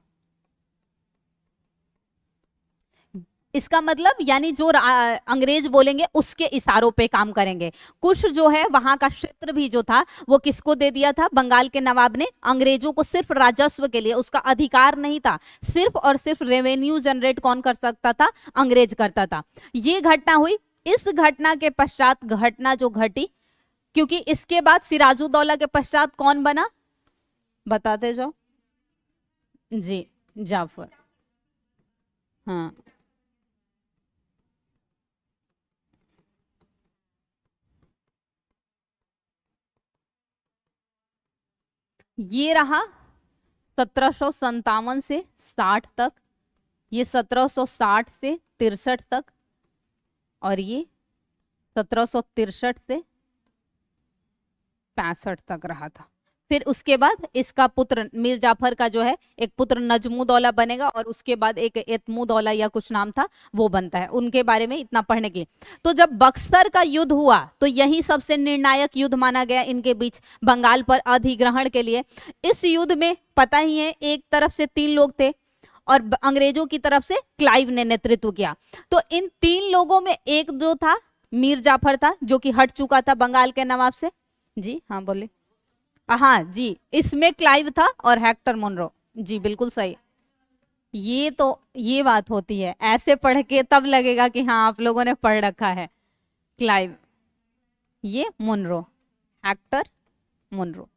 इसका मतलब यानी जो अंग्रेज बोलेंगे उसके इशारों पे काम करेंगे। कुछ जो है वहां का क्षेत्र भी जो था वो किसको दे दिया था, बंगाल के नवाब ने अंग्रेजों को, सिर्फ राजस्व के लिए, उसका अधिकार नहीं था, सिर्फ और सिर्फ रेवेन्यू जनरेट कौन कर सकता था, अंग्रेज करता था। ये घटना हुई। इस घटना के पश्चात घटना जो घटी, क्योंकि इसके बाद सिराजुद्दौला के पश्चात कौन बना, बताते जाओ जी, जाफर। हाँ, ये रहा 1757 से 60 तक, ये 1760 से 63 तक, और ये 1763 से 65 तक रहा था। फिर उसके बाद इसका पुत्र मीर जाफर का जो है एक पुत्र नजमुद्दौला बनेगा, और उसके बाद एक एतमुद्दौला या कुछ नाम था वो बनता है। उनके बारे में इतना पढ़ने की। तो जब बक्सर का युद्ध हुआ तो यही सबसे निर्णायक युद्ध माना गया इनके बीच, बंगाल पर अधिग्रहण के लिए। इस युद्ध में पता ही है, एक तरफ से 3 लोग थे और अंग्रेजों की तरफ से क्लाइव ने नेतृत्व किया। तो इन 3 लोगों में एक जो था मीर जाफर था, जो कि हट चुका था बंगाल के नवाब से। जी हाँ बोले, हाँ जी, इसमें क्लाइव था और हेक्टर मुनरो। जी बिल्कुल सही। ये तो ये बात होती है, ऐसे पढ़ के तब लगेगा कि हाँ आप लोगों ने पढ़ रखा है। क्लाइव, ये मुनरो, हेक्टर मुनरो।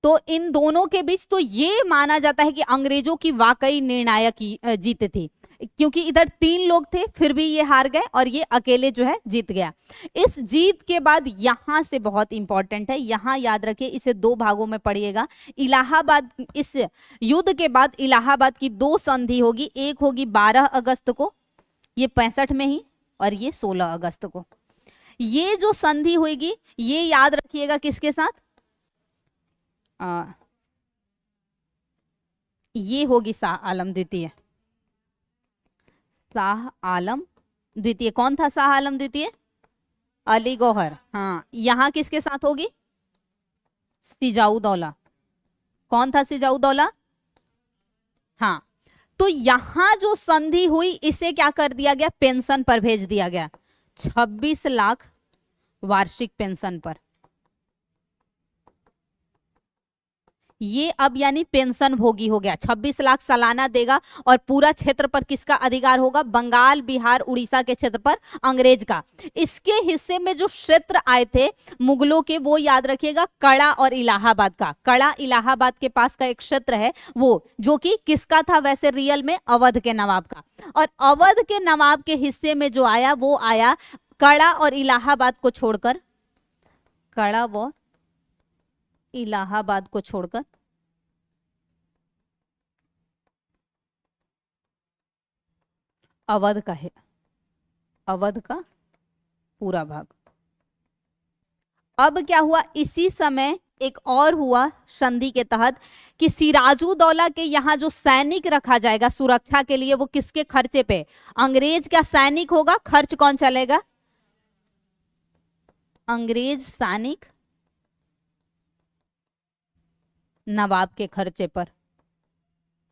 तो इन दोनों के बीच तो ये माना जाता है कि अंग्रेजों की वाकई निर्णायक जीत थी, क्योंकि इधर 3 लोग थे फिर भी ये हार गए और ये अकेले जो है जीत गया। इस जीत के बाद यहां से बहुत इंपॉर्टेंट है, यहां याद रखिए, इसे 2 भागों में पढ़िएगा। इलाहाबाद, इस युद्ध के बाद इलाहाबाद की 2 संधि होगी, एक होगी 12 अगस्त को, ये 65 में ही, और ये 16 अगस्त को। ये जो संधि होगी ये याद रखिएगा किसके साथ, ये होगी शाह आलम द्वितीय। शाह आलम द्वितीय, कौन था शाह आलम द्वितीय, अली गौहर। हाँ, यहां किसके साथ होगी, सिजाउद्दौला। कौन था सिजाउद्दौला, हाँ। तो यहां जो संधि हुई इसे क्या कर दिया गया, पेंशन पर भेज दिया गया, 26 लाख वार्षिक पेंशन पर। ये अब यानी पेंशन भोगी हो गया, 26 लाख सालाना देगा, और पूरा क्षेत्र पर किसका अधिकार होगा, बंगाल, बिहार, उड़ीसा के क्षेत्र पर अंग्रेज का। इसके हिस्से में जो क्षेत्र आए थे मुगलों के, वो याद रखिएगा कड़ा और इलाहाबाद का। कड़ा इलाहाबाद के पास का एक क्षेत्र है वो, जो कि किसका था वैसे रियल में, अवध के नवाब का। और अवध के नवाब के हिस्से में जो आया वो आया कड़ा और इलाहाबाद को छोड़कर, कड़ा व इलाहाबाद को छोड़कर अवध का है, अवध का पूरा भाग। अब क्या हुआ, इसी समय एक और हुआ संधि के तहत कि सिराजुद्दौला के यहाँ जो सैनिक रखा जाएगा सुरक्षा के लिए, वो किसके खर्चे पे, अंग्रेज का सैनिक होगा, खर्च कौन चलेगा, अंग्रेज सैनिक नवाब के खर्चे पर,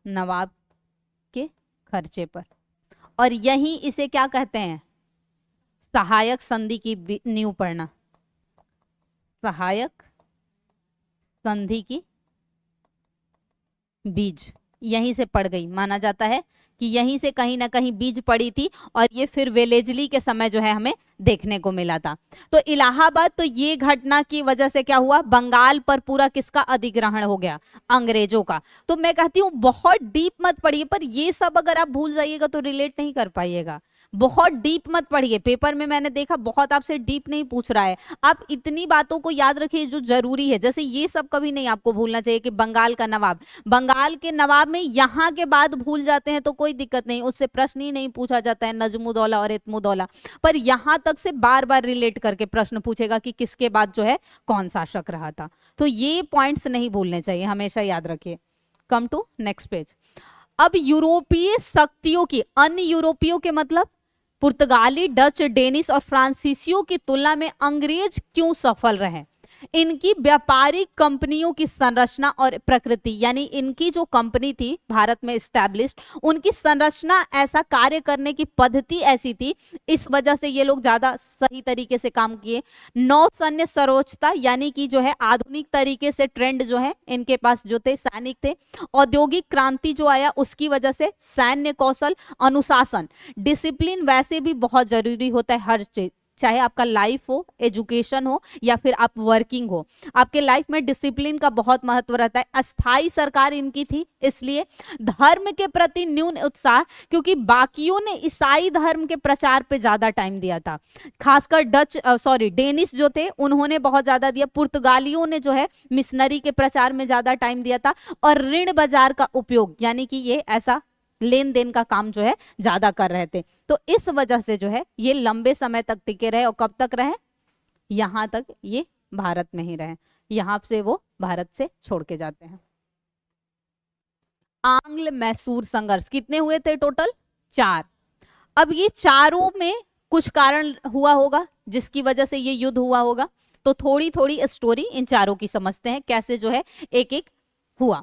नवाब के खर्चे पर। और यही इसे क्या कहते हैं, सहायक संधि की नींव पढ़ना, सहायक संधि की बीज यहीं से पड़ गई। माना जाता है कि यहीं से कहीं ना कहीं बीज पड़ी थी, और ये फिर वेलेजली के समय जो है हमें देखने को मिला था। तो इलाहाबाद, तो ये घटना की वजह से क्या हुआ, बंगाल पर पूरा किसका अधिग्रहण हो गया, अंग्रेजों का। तो मैं कहती हूँ बहुत डीप मत पढ़िए, पर ये सब अगर आप भूल जाइएगा तो रिलेट नहीं कर पाइएगा। बहुत डीप मत पढ़िए, पेपर में मैंने देखा बहुत आपसे डीप नहीं पूछ रहा है। आप इतनी बातों को याद रखिए जो जरूरी है, जैसे ये सब कभी नहीं आपको भूलना चाहिए कि बंगाल का नवाब, बंगाल के नवाब में यहाँ के बाद भूल जाते हैं तो कोई दिक्कत नहीं, उससे प्रश्न ही नहीं पूछा जाता है, नजमुद्दौला और एतमुद्दौला। पर यहाँ तक से बार बार रिलेट करके प्रश्न पूछेगा कि किसके बाद जो है कौन शासक रहा था। तो ये पॉइंट्स नहीं भूलने चाहिए, हमेशा याद रखिए। Come to next page. अब यूरोपीय शक्तियों की, अन्य यूरोपियों के मतलब पुर्तगाली, डच, डेनिश और फ्रांसीसियों की तुलना में अंग्रेज क्यों सफल रहे, इनकी व्यापारिक कंपनियों की संरचना और प्रकृति, यानी इनकी जो कंपनी थी भारत में स्टैब्लिश्ड, उनकी संरचना, ऐसा कार्य करने की पद्धति ऐसी थी, इस वजह से ये लोग ज्यादा सही तरीके से काम किए। नौसैन्य सर्वोच्चता, यानी कि जो है आधुनिक तरीके से ट्रेंड जो है इनके पास जो थे सैनिक थे। औद्योगिक क्रांति जो आया उसकी वजह से सैन्य कौशल, अनुशासन, डिसिप्लिन वैसे भी बहुत जरूरी होता है हर चीज, चाहे आपका लाइफ हो, एजुकेशन हो या फिर आप वर्किंग हो, आपके लाइफ में डिसिप्लिन का बहुत महत्व रहता है। अस्थाई सरकार इनकी थी, इसलिए धर्म के प्रति न्यून उत्साह, क्योंकि बाकियों ने ईसाई धर्म के प्रचार पे ज्यादा टाइम दिया था, खासकर डेनिश जो थे उन्होंने बहुत ज्यादा दिया, पुर्तगालियों ने जो है मिशनरी के प्रचार में ज्यादा टाइम दिया था, और ऋण बाजार का उपयोग, यानी कि ये ऐसा लेन देन का काम जो है ज्यादा कर रहे थे। तो इस वजह से जो है ये लंबे समय तक टिके रहे, और कब तक रहे, यहां तक ये भारत में ही रहे, यहां से वो भारत से छोड़ के जाते हैं। आंग्ल मैसूर संघर्ष कितने हुए थे टोटल? 4। अब ये चारों में कुछ कारण हुआ होगा जिसकी वजह से ये युद्ध हुआ होगा, तो थोड़ी थोड़ी स्टोरी इन चारों की समझते हैं, कैसे जो है एक एक हुआ।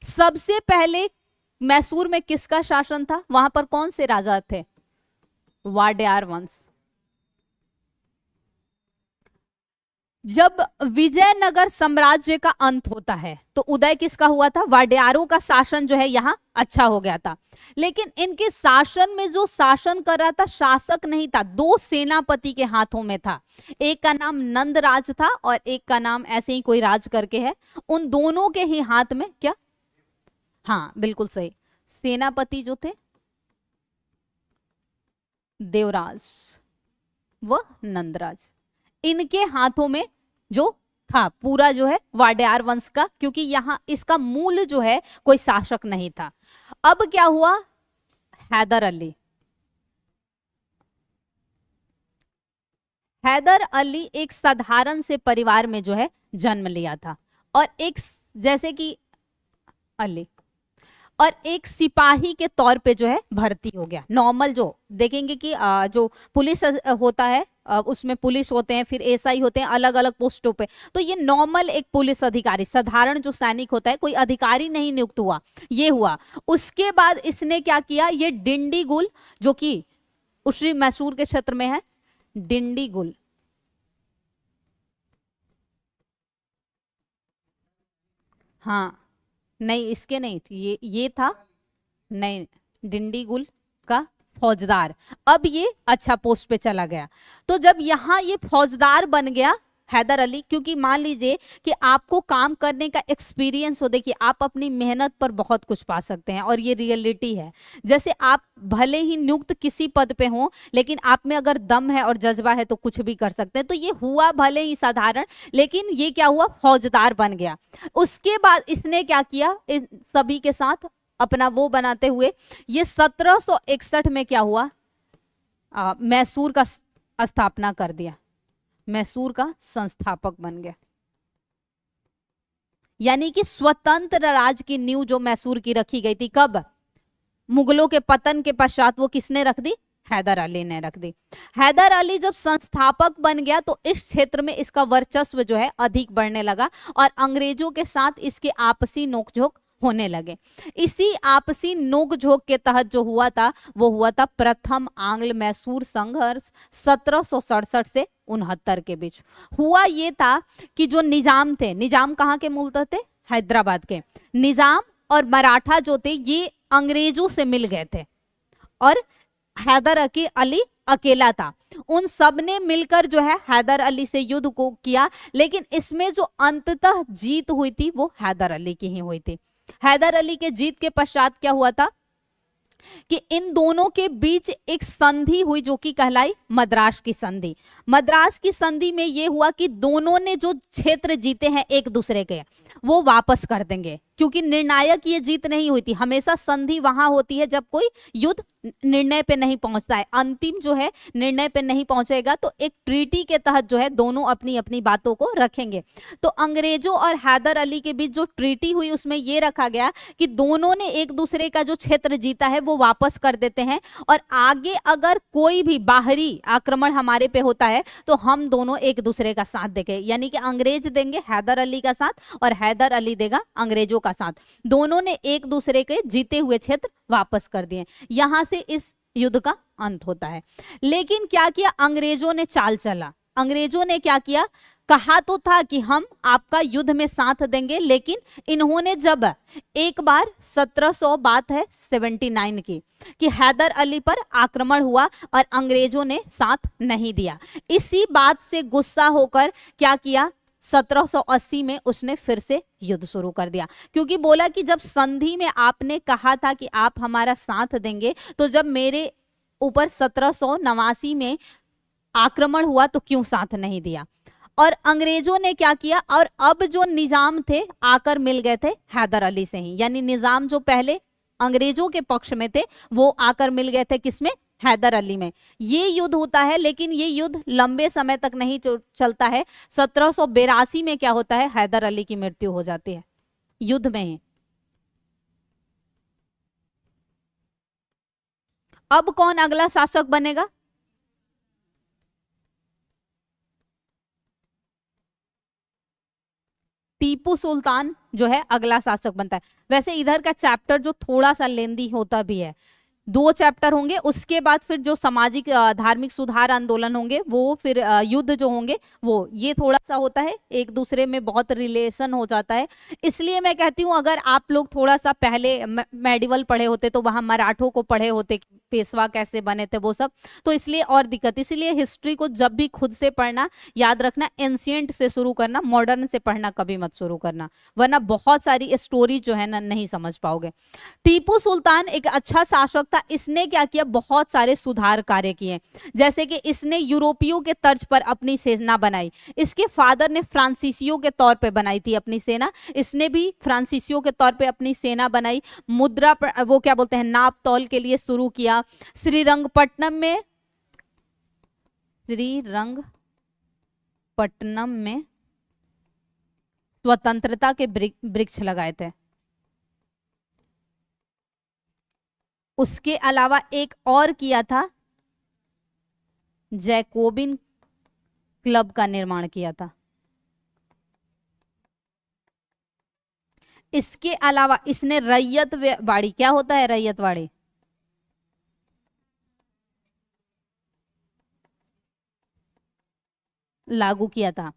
सबसे पहले मैसूर में किसका शासन था? वहां पर कौन से राजा थे? वाडेयार वंश। जब विजयनगर साम्राज्य का अंत होता है तो उदय किसका हुआ था? वाडेयारों का शासन जो है यहाँ अच्छा हो गया था, लेकिन इनके शासन में जो शासन कर रहा था शासक नहीं था, 2 सेनापति के हाथों में था। एक का नाम नंदराज था और एक का नाम ऐसे ही कोई राज करके है। उन दोनों के ही हाथ में क्या? हाँ बिल्कुल सही, सेनापति जो थे देवराज व नंदराज, इनके हाथों में जो था पूरा जो है वाडेयार वंश का, क्योंकि यहां इसका मूल जो है कोई शासक नहीं था। अब क्या हुआ? हैदर अली, हैदर अली एक साधारण से परिवार में जो है जन्म लिया था, और एक जैसे कि अली, और एक सिपाही के तौर पे जो है भर्ती हो गया। नॉर्मल जो देखेंगे कि जो पुलिस होता है उसमें पुलिस होते हैं, फिर एसआई होते हैं, अलग अलग पोस्टों पे, तो ये नॉर्मल एक पुलिस अधिकारी, साधारण जो सैनिक होता है, कोई अधिकारी नहीं नियुक्त हुआ, ये हुआ। उसके बाद इसने क्या किया? ये डिंडीगुल, जो कि उसी मैसूर के क्षेत्र में है, डिंडीगुल, हाँ नहीं इसके नहीं, ये था नहीं, डिंडीगुल का फौजदार। अब ये अच्छा पोस्ट पे चला गया। तो जब यहाँ ये फौजदार बन गया हैदर अली, क्योंकि मान लीजिए कि आपको काम करने का एक्सपीरियंस हो, देखिए आप अपनी मेहनत पर बहुत कुछ पा सकते हैं, और ये रियलिटी है। जैसे आप भले ही नियुक्त किसी पद पे हो, लेकिन आप में अगर दम है और जज्बा है तो कुछ भी कर सकते हैं। तो ये हुआ भले ही साधारण, लेकिन ये क्या हुआ? फौजदार बन गया। उसके बाद इसने क्या किया? इन सभी के साथ अपना वो बनाते हुए ये 1761 में क्या हुआ? मैसूर का स्थापना कर दिया, मैसूर का संस्थापक बन गया। यानी कि स्वतंत्र राज्य की नींव जो मैसूर की रखी गई थी, कब? मुगलों के पतन के पश्चात वो किसने रख दी? हैदर अली ने रख दी। हैदर अली जब संस्थापक बन गया तो इस क्षेत्र में इसका वर्चस्व जो है अधिक बढ़ने लगा, और अंग्रेजों के साथ इसके आपसी नोकझोंक होने लगे। इसी आपसी नोकझोंक के तहत जो हुआ था वो हुआ था प्रथम आंग्ल मैसूर संघर्ष 1767 से 69 के बीच। हुआ ये था कि जो निजाम थे, निजाम कहाँ के मूलतः थे? हैदराबाद के। निजाम और मराठा जो थे ये अंग्रेजों से मिल गए थे, और हैदर अली अकेला था। उन सब ने मिलकर जो है हैदर अली से युद्ध को किया, लेकिन इसमें जो अंततः जीत हुई थी वो हैदर अली की ही हुई थी। हैदर अली के जीत के पश्चात क्या हुआ था कि इन दोनों के बीच एक संधि हुई जो कि कहलाई मद्रास की संधि। मद्रास की संधि में यह हुआ कि दोनों ने जो क्षेत्र जीते हैं एक दूसरे के, वो वापस कर देंगे, क्योंकि निर्णायक ये जीत नहीं हुई थी। हमेशा संधि वहां होती है जब कोई युद्ध निर्णय पे नहीं पहुंचता है, अंतिम जो है निर्णय पे नहीं पहुंचेगा, तो एक ट्रीटी के तहत जो है दोनों अपनी अपनी बातों को रखेंगे। तो अंग्रेजों और हैदर अली के बीच जो ट्रीटी हुई उसमें यह रखा गया कि दोनों ने एक दूसरे का जो क्षेत्र जीता है वो वापस कर देते हैं, और आगे अगर कोई भी बाहरी आक्रमण हमारे पे होता है तो हम दोनों एक दूसरे का साथ देंगे। यानी कि अंग्रेज देंगे हैदर अली का साथ और हैदर अली देगा अंग्रेजों का साथ। दोनों ने एक दूसरे के जीते हुए क्षेत्र वापस कर दिए। यहां से इस युद्ध का अंत होता है। लेकिन क्या किया अंग्रेजों ने? चाल चला। अंग्रेजों ने क्या किया? कहा तो था कि हम आपका युद्ध में साथ देंगे, लेकिन इन्होंने जब एक बार 1700 बात है 79 की कि हैदर अली पर आक्रमण हुआ और अंग्रेजों ने साथ नहीं दिया, इसी बात से गुस्सा होकर क्या किया 1780 में उसने फिर से युद्ध शुरू कर दिया। क्योंकि बोला कि जब संधि में आपने कहा था कि आप हमारा साथ देंगे, तो जब मेरे ऊपर 1789 में आक्रमण हुआ तो क्यों साथ नहीं दिया। और अंग्रेजों ने क्या किया, और अब जो निजाम थे आकर मिल गए थे हैदर अली से ही, यानी निजाम जो पहले अंग्रेजों के पक्ष में थे वो आकर मिल गए थे किसमें? हैदर अली में। ये युद्ध होता है, लेकिन ये युद्ध लंबे समय तक नहीं चलता है। 1782 में क्या होता है? हैदर अली की मृत्यु हो जाती है युद्ध में ही। अब कौन अगला शासक बनेगा? टीपू सुल्तान जो है अगला शासक बनता है। वैसे इधर का चैप्टर जो थोड़ा सा लेंदी होता भी है, 2 चैप्टर होंगे, उसके बाद फिर जो सामाजिक धार्मिक सुधार आंदोलन होंगे वो, फिर युद्ध जो होंगे वो, ये थोड़ा सा होता है, एक दूसरे में बहुत रिलेशन हो जाता है। इसलिए मैं कहती हूँ अगर आप लोग थोड़ा सा पहले मेडिवल पढ़े होते तो वहां मराठों को पढ़े होते, पेशवा कैसे बने थे वो सब, तो इसलिए और दिक्कत। इसलिए हिस्ट्री को जब भी खुद से पढ़ना याद रखना एंशिएंट से शुरू करना, मॉडर्न से पढ़ना कभी मत शुरू करना, वरना बहुत सारी स्टोरी जो है ना नहीं समझ पाओगे। टीपू सुल्तान एक अच्छा शासक था। इसने क्या किया? बहुत सारे सुधार कार्य किए, जैसे कि इसने यूरोपियों के तर्ज पर अपनी सेना बनाई। इसके फादर ने फ्रांसीसियों के तौर पे बनाई थी अपनी सेना, इसने भी फ्रांसीसियों के तौर पे अपनी सेना बनाई। मुद्रा वो क्या बोलते हैं, नाप तौल के लिए शुरू किया। श्रीरंगपट्टनम में स्वतंत्रता के वृक्ष लगाए थे। उसके अलावा एक और किया था, जैकोबिन क्लब का निर्माण किया था। इसके अलावा इसने रैयतवाड़ी, क्या होता है रैयतवाड़ी? लागू किया था।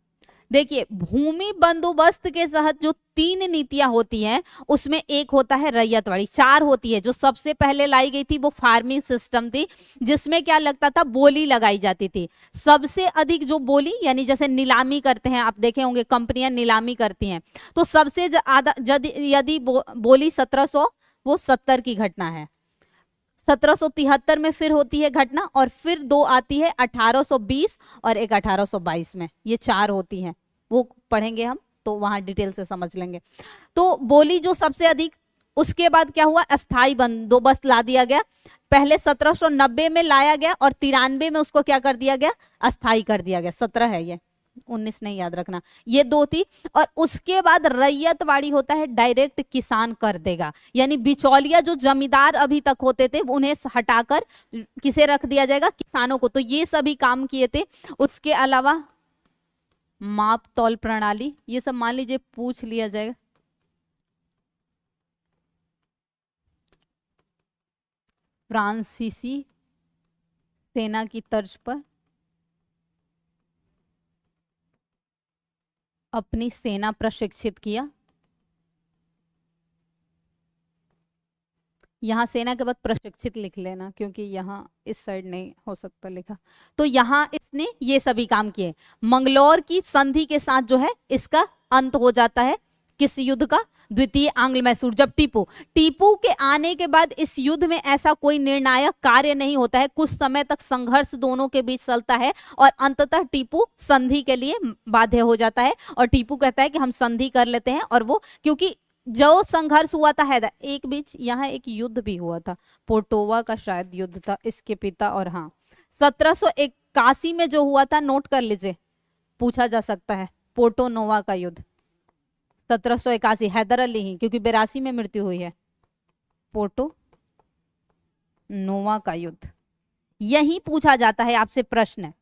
देखिए भूमि बंदोबस्त के तहत जो 3 नीतियां होती हैं उसमें एक होता है रैयतवाड़ी, 4 होती है। जो सबसे पहले लाई गई थी वो फार्मिंग सिस्टम थी, जिसमें क्या लगता था, बोली लगाई जाती थी। सबसे अधिक जो बोली, यानी जैसे नीलामी करते हैं, आप देखे होंगे कंपनियां नीलामी करती हैं, तो सबसे ज्यादा यदि बोली 1770 की घटना है, 1773 में फिर होती है घटना, और फिर 2 आती है 1820 और एक 1822 में, ये 4 होती हैं। वो पढ़ेंगे हम तो वहां डिटेल से समझ लेंगे। तो बोली जो सबसे अधिक, उसके बाद क्या हुआ, अस्थाई बंदोबस्त ला दिया गया। पहले 1790 में लाया गया और 93 में उसको क्या कर दिया गया, अस्थाई कर दिया गया। 17 है ये, 19 नहीं याद रखना, ये 2 थी। और उसके बाद रैयतवाड़ी होता है, डायरेक्ट किसान कर देगा, यानी बिचौलिया जो जमींदार अभी तक होते थे उन्हें हटाकर किसे रख दिया जाएगा, किसानों को। तो ये सभी काम किए थे। उसके अलावा माप तौल प्रणाली, ये सब मान लीजिए पूछ लिया जाएगा। फ्रांसीसी सेना की तर्ज पर अपनी सेना प्रशिक्षित किया। यहां सेना के बाद प्रशिक्षित लिख लेना, क्योंकि यहां इस साइड नहीं हो सकता लिखा। तो यहां इसने ये सभी काम किए। मंगलौर की संधि के साथ जो है इसका अंत हो जाता है। किस युद्ध का? द्वितीय आंग्ल मैसूर। जब टीपू के आने के बाद इस युद्ध में ऐसा कोई निर्णायक कार्य नहीं होता है, कुछ समय तक संघर्ष दोनों के बीच चलता है और अंततः टीपू संधि के लिए बाध्य हो जाता है। और टीपू कहता है कि हम संधि कर लेते हैं, और वो क्योंकि जो संघर्ष हुआ था हैदर, एक बीच यहाँ एक युद्ध भी हुआ था, पोर्टोवा का शायद युद्ध था, इसके पिता और, हाँ 1781 में जो हुआ था, नोट कर लीजिए, पूछा जा सकता है, पोर्टो-नोवा का युद्ध 1781, हैदर अली ही, क्योंकि 82 में मृत्यु हुई है। पोर्टो नोवा का युद्ध, यही पूछा जाता है आपसे प्रश्न।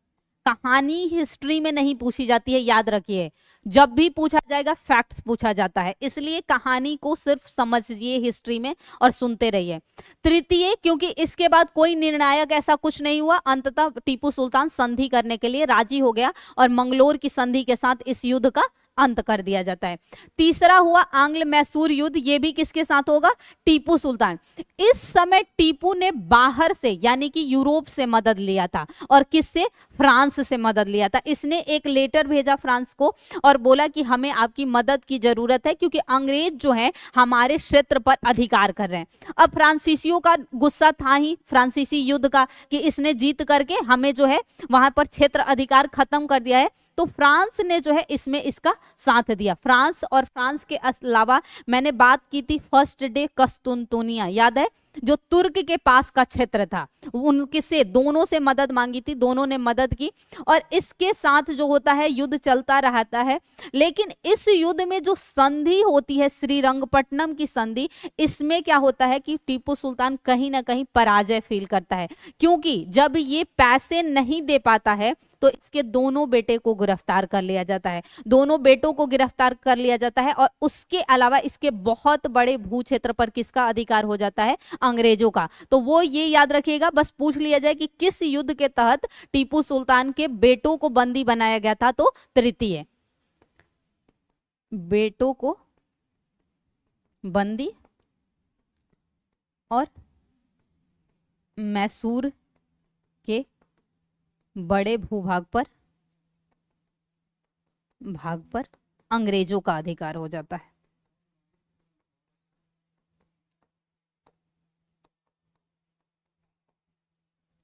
कहानी हिस्ट्री में नहीं पूछी जाती है, याद रखिए, जब भी पूछा जाएगा फैक्ट्स पूछा जाता है, इसलिए कहानी को सिर्फ समझिए हिस्ट्री में और सुनते रहिए। तृतीय, क्योंकि इसके बाद कोई निर्णायक ऐसा कुछ नहीं हुआ, अंततः टीपू सुल्तान संधि करने के लिए राजी हो गया और मंगलोर की संधि के साथ इस युद्ध का अंत कर दिया जाता है। तीसरा हुआ आंग्ल मैसूर युद्ध, ये भी किसके साथ होगा, टीपू सुल्तान। इस समय टीपू ने बाहर से यानी कि यूरोप से मदद लिया था, और किससे, फ्रांस से मदद लिया था। इसने एक लेटर भेजा फ्रांस को और बोला कि हमें आपकी मदद की जरूरत है, क्योंकि अंग्रेज जो है हमारे क्षेत्र पर अधिकार कर रहे हैं। अब फ्रांसीसियों का गुस्सा था ही फ्रांसीसी युद्ध का कि इसने जीत करके हमें जो है वहां पर क्षेत्र अधिकार खत्म कर दिया है, तो फ्रांस ने जो है इसमें इसका साथ दिया। फ्रांस, और फ्रांस के अलावा मैंने बात की थी फर्स्ट डे कस्तुनतुनिया, याद है, जो तुर्क के पास का क्षेत्र था, उनके से दोनों से मदद मांगी थी, दोनों ने मदद की, और इसके साथ जो होता है युद्ध चलता रहता है। लेकिन इस युद्ध में जो संधि होती है, श्रीरंगपट्टनम की संधि, इसमें क्या होता है कि टीपू सुल्तान कहीं ना कहीं पराजय फील करता है, क्योंकि जब ये पैसे नहीं दे पाता है तो इसके दोनों बेटे को गिरफ्तार कर लिया जाता है, दोनों बेटों को गिरफ्तार कर लिया जाता है, और उसके अलावा इसके बहुत बड़े भू क्षेत्र पर किसका अधिकार हो जाता है, अंग्रेजों का। तो वो ये याद रखिएगा, बस पूछ लिया जाए कि किस युद्ध के तहत टीपू सुल्तान के बेटों को बंदी बनाया गया था, तो तृतीय, बेटों को बंदी और मैसूर के बड़े भूभाग पर अंग्रेजों का अधिकार हो जाता है।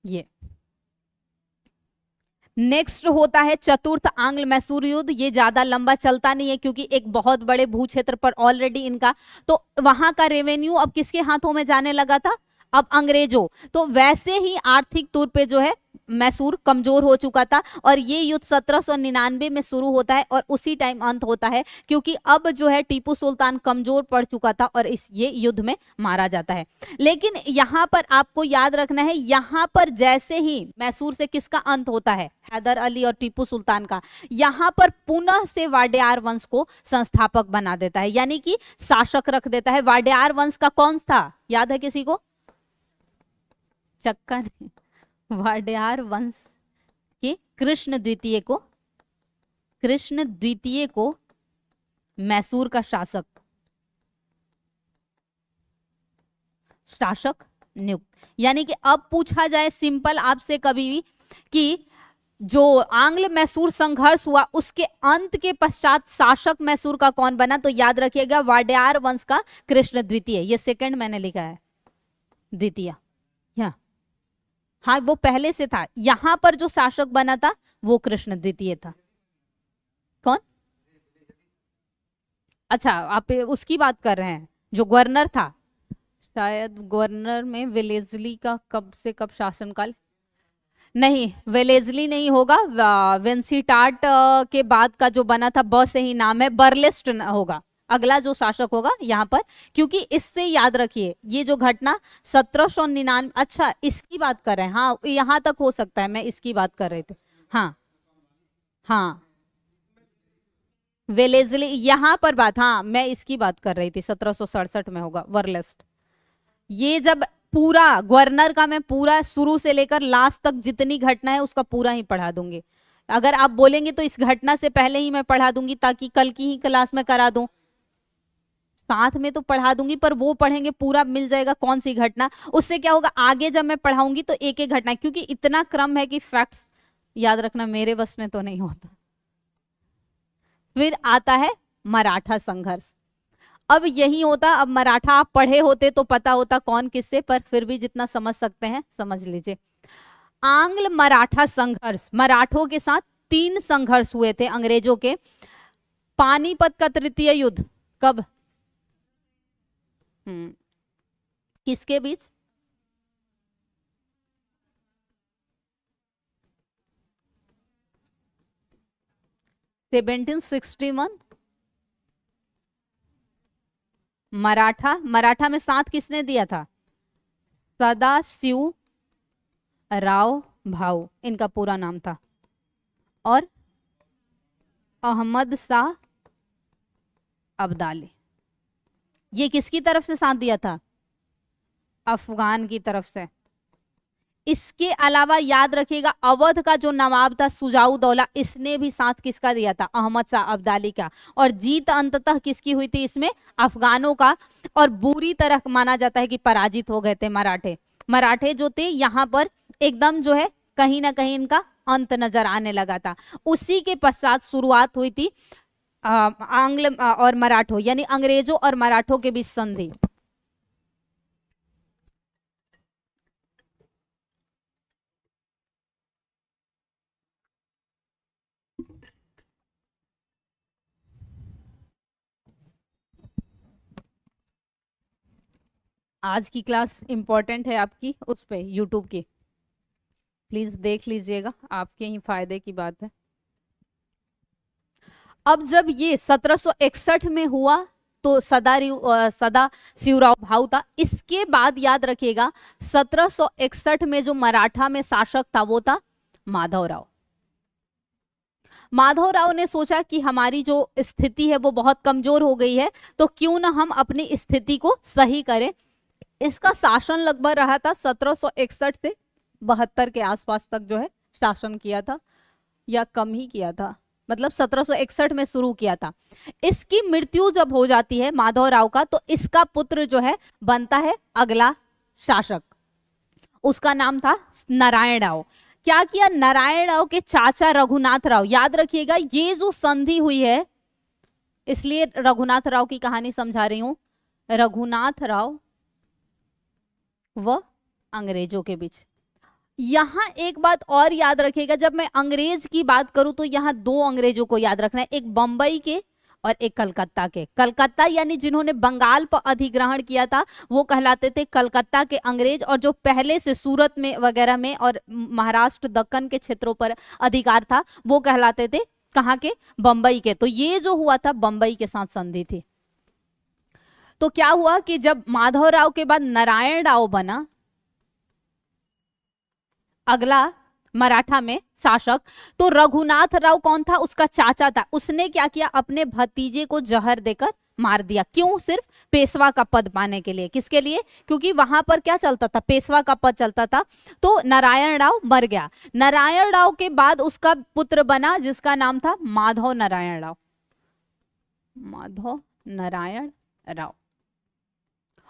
ये नेक्स्ट होता है चतुर्थ आंग्ल मैसूर युद्ध। ये ज्यादा लंबा चलता नहीं है, क्योंकि एक बहुत बड़े भू क्षेत्र पर ऑलरेडी इनका, तो वहां का रेवेन्यू अब किसके हाथों में जाने लगा था, अब अंग्रेजों। तो वैसे ही आर्थिक तौर पे जो है मैसूर कमजोर हो चुका था, और ये युद्ध 1799 में शुरू होता है और उसी टाइम अंत होता है, क्योंकि अब जो है टीपू सुल्तान कमजोर पड़ चुका था और ये युद्ध में मारा जाता है। लेकिन यहाँ पर आपको याद रखना है, यहाँ पर जैसे ही मैसूर से किसका अंत होता है, हैदर अली और टीपू सुल्तान का, यहाँ पर पुनः से वाडेयार वंश को संस्थापक बना देता है, यानी कि शासक रख देता है। वाडेयार वंश का कौन था, याद है किसी को, चक्का नहीं, वाडेयार वंश के कृष्ण द्वितीय को मैसूर का शासक नियुक्त। यानी कि अब पूछा जाए सिंपल आपसे कभी भी कि जो आंग्ल मैसूर संघर्ष हुआ उसके अंत के पश्चात शासक मैसूर का कौन बना, तो याद रखिएगा वाडेयार वंश का कृष्ण द्वितीय। ये सेकंड मैंने लिखा है, द्वितीय, हाँ वो पहले से था। यहां पर जो शासक बना था वो कृष्ण द्वितीय था। कौन, अच्छा आप उसकी बात कर रहे हैं जो गवर्नर था, शायद गवर्नर में वेलेस्ली का कब से कब शासनकाल, नहीं वेलेस्ली नहीं होगा, विंसीटार्ट के बाद का जो बना था ब से ही नाम है, बर्लेस्ट होगा अगला जो शासक होगा यहाँ पर। क्योंकि इससे याद रखिए ये जो घटना 1799, अच्छा इसकी बात कर रहे हैं, हाँ यहाँ तक हो सकता है, मैं इसकी बात कर रहे थे, हाँ हाँ वेलेस्ली यहाँ पर बात, हाँ मैं इसकी बात कर रही थी, 1767 में होगा वर्लेस्ट। ये जब पूरा गवर्नर का मैं पूरा शुरू से लेकर लास्ट तक जितनी घटना है उसका पूरा ही पढ़ा दूंगी। अगर आप बोलेंगे तो इस घटना से पहले ही मैं पढ़ा दूंगी ताकि कल की ही क्लास में करा दूं, साथ में तो पढ़ा दूंगी पर वो पढ़ेंगे पूरा मिल जाएगा कौन सी घटना। उससे क्या होगा आगे जब मैं पढ़ाऊंगी तो एक एक घटना, क्योंकि इतना क्रम है कि फैक्ट्स याद रखना मेरे बस में तो नहीं होता। फिर आता है मराठा संघर्ष। अब यही होता, अब मराठा आप पढ़े होते तो पता होता कौन किससे, पर फिर भी जितना समझ सकते हैं समझ लीजिए। आंग्ल मराठा संघर्ष, मराठों के साथ 3 संघर्ष हुए थे अंग्रेजों के। पानीपत का तृतीय युद्ध कब, हम्म, किसके बीच? 1761। मराठा, मराठा में साथ किसने दिया था? सदाशिव राव भाऊ, इनका पूरा नाम था। और अहमद शाह अब्दाली, ये किसकी तरफ से साथ दिया था? अफगान की तरफ से। इसके अलावा याद रखिएगा, अवध का जो नवाब था सुजाउदौला, इसने भी साथ किसका दिया था? अहमद शाह अब्दाली का। और जीत अंततः किसकी हुई थी इसमें? अफगानों का। और बुरी तरह माना जाता है कि पराजित हो गए थे मराठे। मराठे जो थे यहाँ पर एकदम जो है कहीं ना कहीं इनका अंत नजर आने लगा था। उसी के पश्चात शुरुआत हुई थी आंग्ल और मराठों, यानी अंग्रेजों और मराठों के बीच संधि। आज की क्लास इंपॉर्टेंट है आपकी, उस पे यूट्यूब की, प्लीज देख लीजिएगा, आपके ही फायदे की बात है। अब जब ये 1761 में हुआ तो सदा शिवराव भाऊ था। इसके बाद याद रखिएगा 1761 में जो मराठा में शासक था वो था माधवराव। माधवराव ने सोचा कि हमारी जो स्थिति है वो बहुत कमजोर हो गई है, तो क्यों ना हम अपनी स्थिति को सही करें। इसका शासन लगभग रहा था 1761 से 72 के आसपास तक जो है शासन किया था, या कम ही किया था, मतलब 1761 में शुरू किया था। इसकी मृत्यु जब हो जाती है माधवराव का, तो इसका पुत्र जो है बनता है अगला शासक। उसका नाम था नारायण राव। क्या किया? नारायण राव के चाचा रघुनाथ राव, याद रखिएगा ये जो संधि हुई है, इसलिए रघुनाथ राव की कहानी समझा रही हूं। रघुनाथ राव व अंग्रेजों के बीच। यहां एक बात और याद रखिएगा, जब मैं अंग्रेज की बात करूं तो यहां दो अंग्रेजों को याद रखना है, एक बंबई के और एक कलकत्ता के। कलकत्ता यानी जिन्होंने बंगाल पर अधिग्रहण किया था वो कहलाते थे कलकत्ता के अंग्रेज, और जो पहले से सूरत में वगैरह में और महाराष्ट्र दक्कन के क्षेत्रों पर अधिकार था वो कहलाते थे कहाँ के? बंबई के। तो ये जो हुआ था बंबई के साथ संधि थी। तो क्या हुआ कि जब माधवराव के बाद नारायण राव बना अगला मराठा में शासक, तो रघुनाथ राव कौन था? उसका चाचा था। उसने क्या किया? अपने भतीजे को जहर देकर मार दिया। क्यों? सिर्फ पेशवा का पद पाने के लिए। किसके लिए? क्योंकि वहां पर क्या चलता था? पेशवा का पद चलता था। तो नारायण राव मर गया। नारायण राव के बाद उसका पुत्र बना जिसका नाम था माधव नारायण राव। माधव नारायण राव।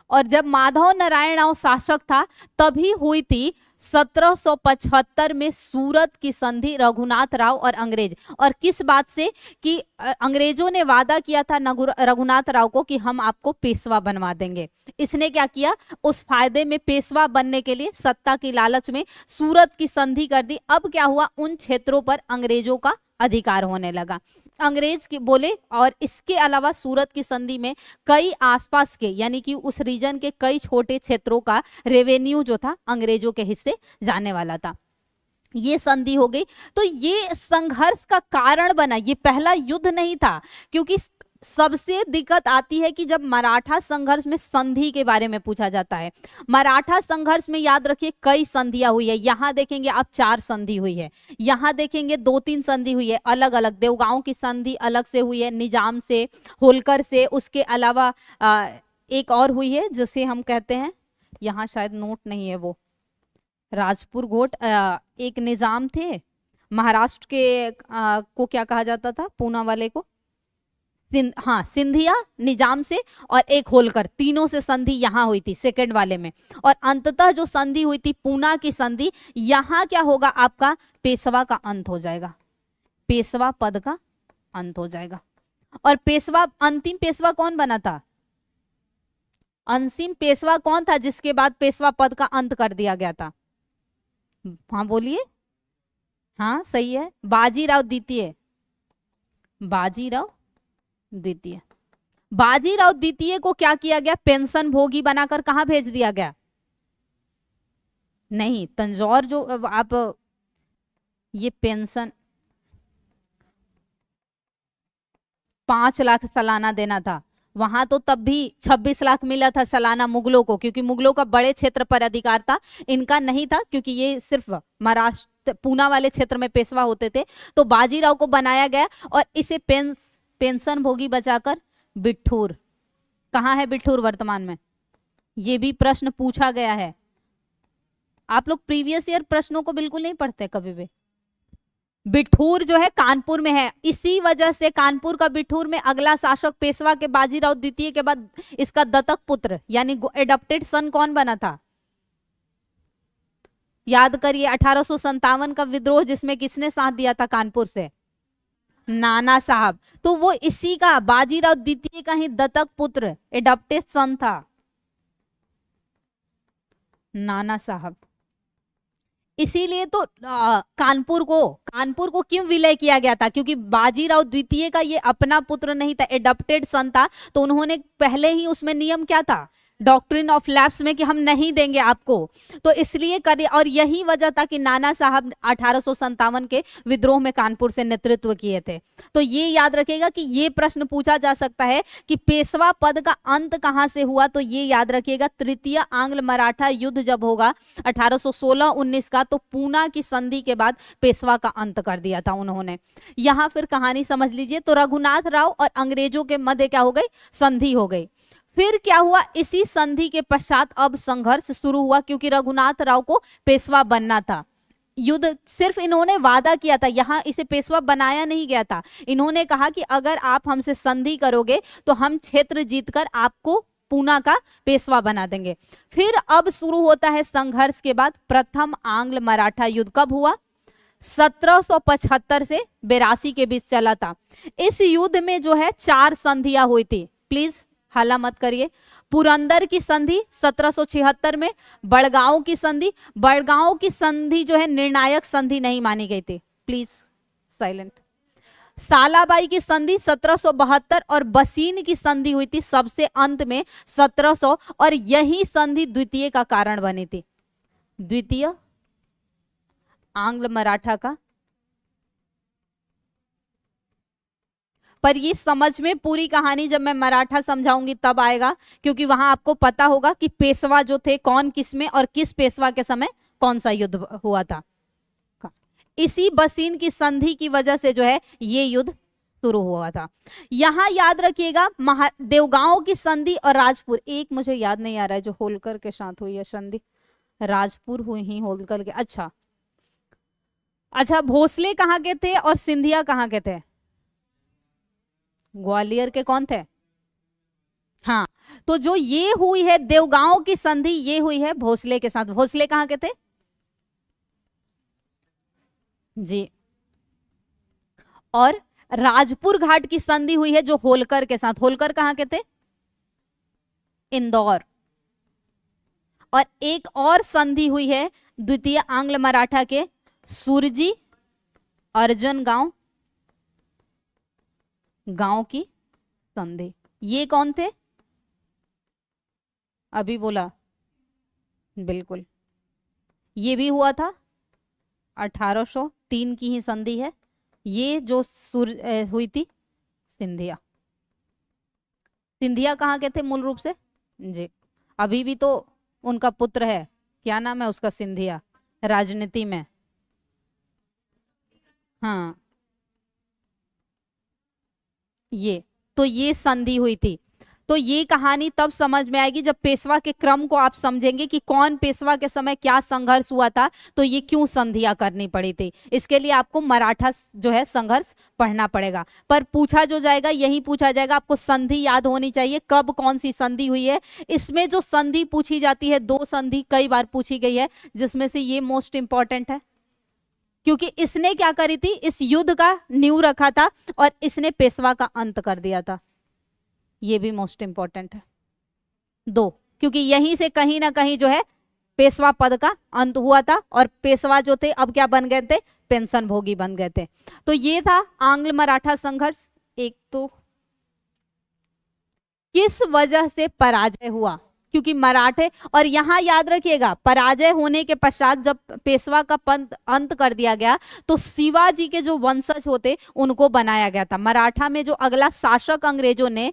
और जब माधव नारायण राव शासक था तभी हुई थी 1775 में सूरत की संधि रघुनाथ राव और अंग्रेज। और किस बात से? कि अंग्रेजों ने वादा किया था रघुनाथ राव को कि हम आपको पेशवा बनवा देंगे। इसने क्या किया? उस फायदे में पेशवा बनने के लिए सत्ता की लालच में सूरत की संधि कर दी। अब क्या हुआ? उन क्षेत्रों पर अंग्रेजों का अधिकार होने लगा। अंग्रेज की बोले, और इसके अलावा सूरत की संधि में कई आसपास के यानी कि उस रीजन के कई छोटे क्षेत्रों का रेवेन्यू जो था अंग्रेजों के हिस्से जाने वाला था। ये संधि हो गई। तो ये संघर्ष का कारण बना, ये पहला युद्ध नहीं था। क्योंकि सबसे दिक्कत आती है कि जब मराठा संघर्ष में संधि के बारे में पूछा जाता है। मराठा संघर्ष में याद रखिए कई संधियां हुई है। यहां देखेंगे आप 4 संधि हुई है, यहां देखेंगे 2-3 संधि हुई है अलग अलग। देवगांव की संधि अलग से हुई है, निजाम से, होलकर से। उसके अलावा एक और हुई है जिसे हम कहते हैं, यहाँ शायद नोट नहीं है वो, राजपुर घोट। एक निजाम थे महाराष्ट्र के, को क्या कहा जाता था? पूना वाले को हाँ सिंधिया निजाम से, और एक होलकर। तीनों से संधि यहाँ हुई थी सेकंड वाले में। और अंततः जो संधि हुई थी पूना की संधि, यहाँ क्या होगा? आपका पेशवा का अंत हो जाएगा, पेशवा पद का अंत हो जाएगा। और पेशवा, अंतिम पेशवा कौन बना था? अंतिम पेशवा कौन था जिसके बाद पेशवा पद का अंत कर दिया गया था? हाँ बोलिए। हाँ सही है, बाजीराव द्वितीय। बाजीराव द्वितीय। बाजीराव द्वितीय को क्या किया गया, पेंशन भोगी बनाकर कहां भेज दिया गया? नहीं, तंजौर जो आप ये पेंशन 5 लाख सालाना देना था, वहां तो तब भी 26 लाख मिला था सालाना मुगलों को, क्योंकि मुगलों का बड़े क्षेत्र पर अधिकार था, इनका नहीं था, क्योंकि ये सिर्फ महाराष्ट्र पूना वाले क्षेत्र में पेशवा होते थे। तो बाजीराव को बनाया गया और इसे पेंशन भोगी बचाकर बिठूर, कहाँ है बिठूर वर्तमान में, ये भी प्रश्न पूछा गया है। आप लोग प्रीवियस ईयर प्रश्नों को बिल्कुल नहीं पढ़ते कभी भी। बिठूर जो है कानपुर में है, इसी वजह से कानपुर का बिठूर में अगला शासक पेशवा के बाजीराव द्वितीय के बाद इसका दत्तक पुत्र यानी एडॉप्टेड सन कौन बना था? याद करिए, 1857 का विद्रोह जिसमें किसने साथ दिया था कानपुर से? नाना साहब। तो वो इसी का, बाजीराव द्वितीय का ही दत्तक पुत्र एडॉप्टेड सन था नाना साहब। इसीलिए तो कानपुर को क्यों विलय किया गया था? क्योंकि बाजीराव द्वितीय का ये अपना पुत्र नहीं था, एडॉप्टेड सन था, तो उन्होंने पहले ही उसमें नियम क्या था, डॉक्ट्रिन ऑफ लैप्स में, कि हम नहीं देंगे आपको, तो इसलिए करे। और यही वजह था कि नाना साहब 1857 के विद्रोह में कानपुर से नेतृत्व किए थे। तो ये याद रखिएगा कि ये प्रश्न पूछा जा सकता है कि पेशवा पद का अंत कहां से हुआ, तो ये याद रखिएगा तृतीय आंग्ल मराठा युद्ध जब होगा 1816-19 का, तो पूना की संधि के बाद पेशवा का अंत कर दिया था उन्होंने। यहां फिर कहानी समझ लीजिए। तो रघुनाथ राव और अंग्रेजों के मध्य क्या हो गई, संधि हो गई। फिर क्या हुआ, इसी संधि के पश्चात अब संघर्ष शुरू हुआ, क्योंकि रघुनाथ राव को पेशवा बनना था। युद्ध सिर्फ इन्होंने वादा किया था, यहां इसे पेशवा बनाया नहीं गया था। इन्होंने कहा कि अगर आप हमसे संधि करोगे तो हम क्षेत्र जीतकर आपको पूना का पेशवा बना देंगे। फिर अब शुरू होता है संघर्ष के बाद प्रथम आंग्ल मराठा युद्ध। कब हुआ? 1775 से 82 के बीच चला था। इस युद्ध में जो है 4 संधियां हुई थी, प्लीज हाला मत करिए। पुरंदर की संधि 1776 में, बड़गांव की संधि जो है निर्णायक संधि नहीं मानी गई थी, प्लीज साइलेंट। सालाबाई की संधि 1772 और बसीन की संधि हुई थी सबसे अंत में 1700, और यही संधि द्वितीय का कारण बनी थी, द्वितीय आंग्ल मराठा का। पर ये समझ में पूरी कहानी जब मैं मराठा समझाऊंगी तब आएगा, क्योंकि वहां आपको पता होगा कि पेशवा जो थे कौन किस में, और किस पेशवा के समय कौन सा युद्ध हुआ था। इसी बसीन की संधि की वजह से जो है ये युद्ध शुरू हुआ था। यहां याद रखिएगा देवगांव की संधि और राजपुर, एक मुझे याद नहीं आ रहा है जो होलकर के साथ हुई है संधि, राजपुर हुई ही होलकर के। अच्छा, भोसले कहाँ के थे और सिंधिया कहाँ के थे? ग्वालियर के कौन थे? हाँ, तो जो ये हुई है देवगांव की संधि, ये हुई है भोसले के साथ। भोसले कहाँ के थे जी? और राजपुर घाट की संधि हुई है जो होलकर के साथ। होलकर कहाँ के थे? इंदौर। और एक और संधि हुई है द्वितीय आंग्ल मराठा के, सुरजी अर्जन गांव की संधि। ये कौन थे? अभी बोला, बिल्कुल, ये भी हुआ था 1803 की ही संधि है। ये जो हुई थी सिंधिया। सिंधिया कहाँ के थे मूल रूप से जी? अभी भी तो उनका पुत्र है, क्या नाम है उसका, सिंधिया, राजनीति में। हाँ, ये संधि हुई थी। तो ये कहानी तब समझ में आएगी जब पेशवा के क्रम को आप समझेंगे कि कौन पेशवा के समय क्या संघर्ष हुआ था, तो ये क्यों संधियां करनी पड़ी थी। इसके लिए आपको मराठा जो है संघर्ष पढ़ना पड़ेगा। पर पूछा जो जाएगा यही पूछा जाएगा, आपको संधि याद होनी चाहिए, कब कौन सी संधि हुई है। इसमें जो संधि पूछी जाती है, 2 संधि कई बार पूछी गई है, जिसमें से ये मोस्ट इंपॉर्टेंट है, क्योंकि इसने क्या करी थी, इस युद्ध का नींव रखा था और इसने पेशवा का अंत कर दिया था। ये भी मोस्ट इंपॉर्टेंट है 2, क्योंकि यहीं से कहीं ना कहीं जो है पेशवा पद का अंत हुआ था, और पेशवा जो थे अब क्या बन गए थे, पेंशन भोगी बन गए थे। तो ये था आंग्ल मराठा संघर्ष। एक तो किस वजह से पराजय हुआ? क्योंकि मराठे, और यहां याद रखिएगा पराजय होने के पश्चात जब पेशवा का पंथ अंत कर दिया गया तो शिवाजी के जो वंशज होते उनको बनाया गया था। मराठा में जो अगला शासक अंग्रेजों ने,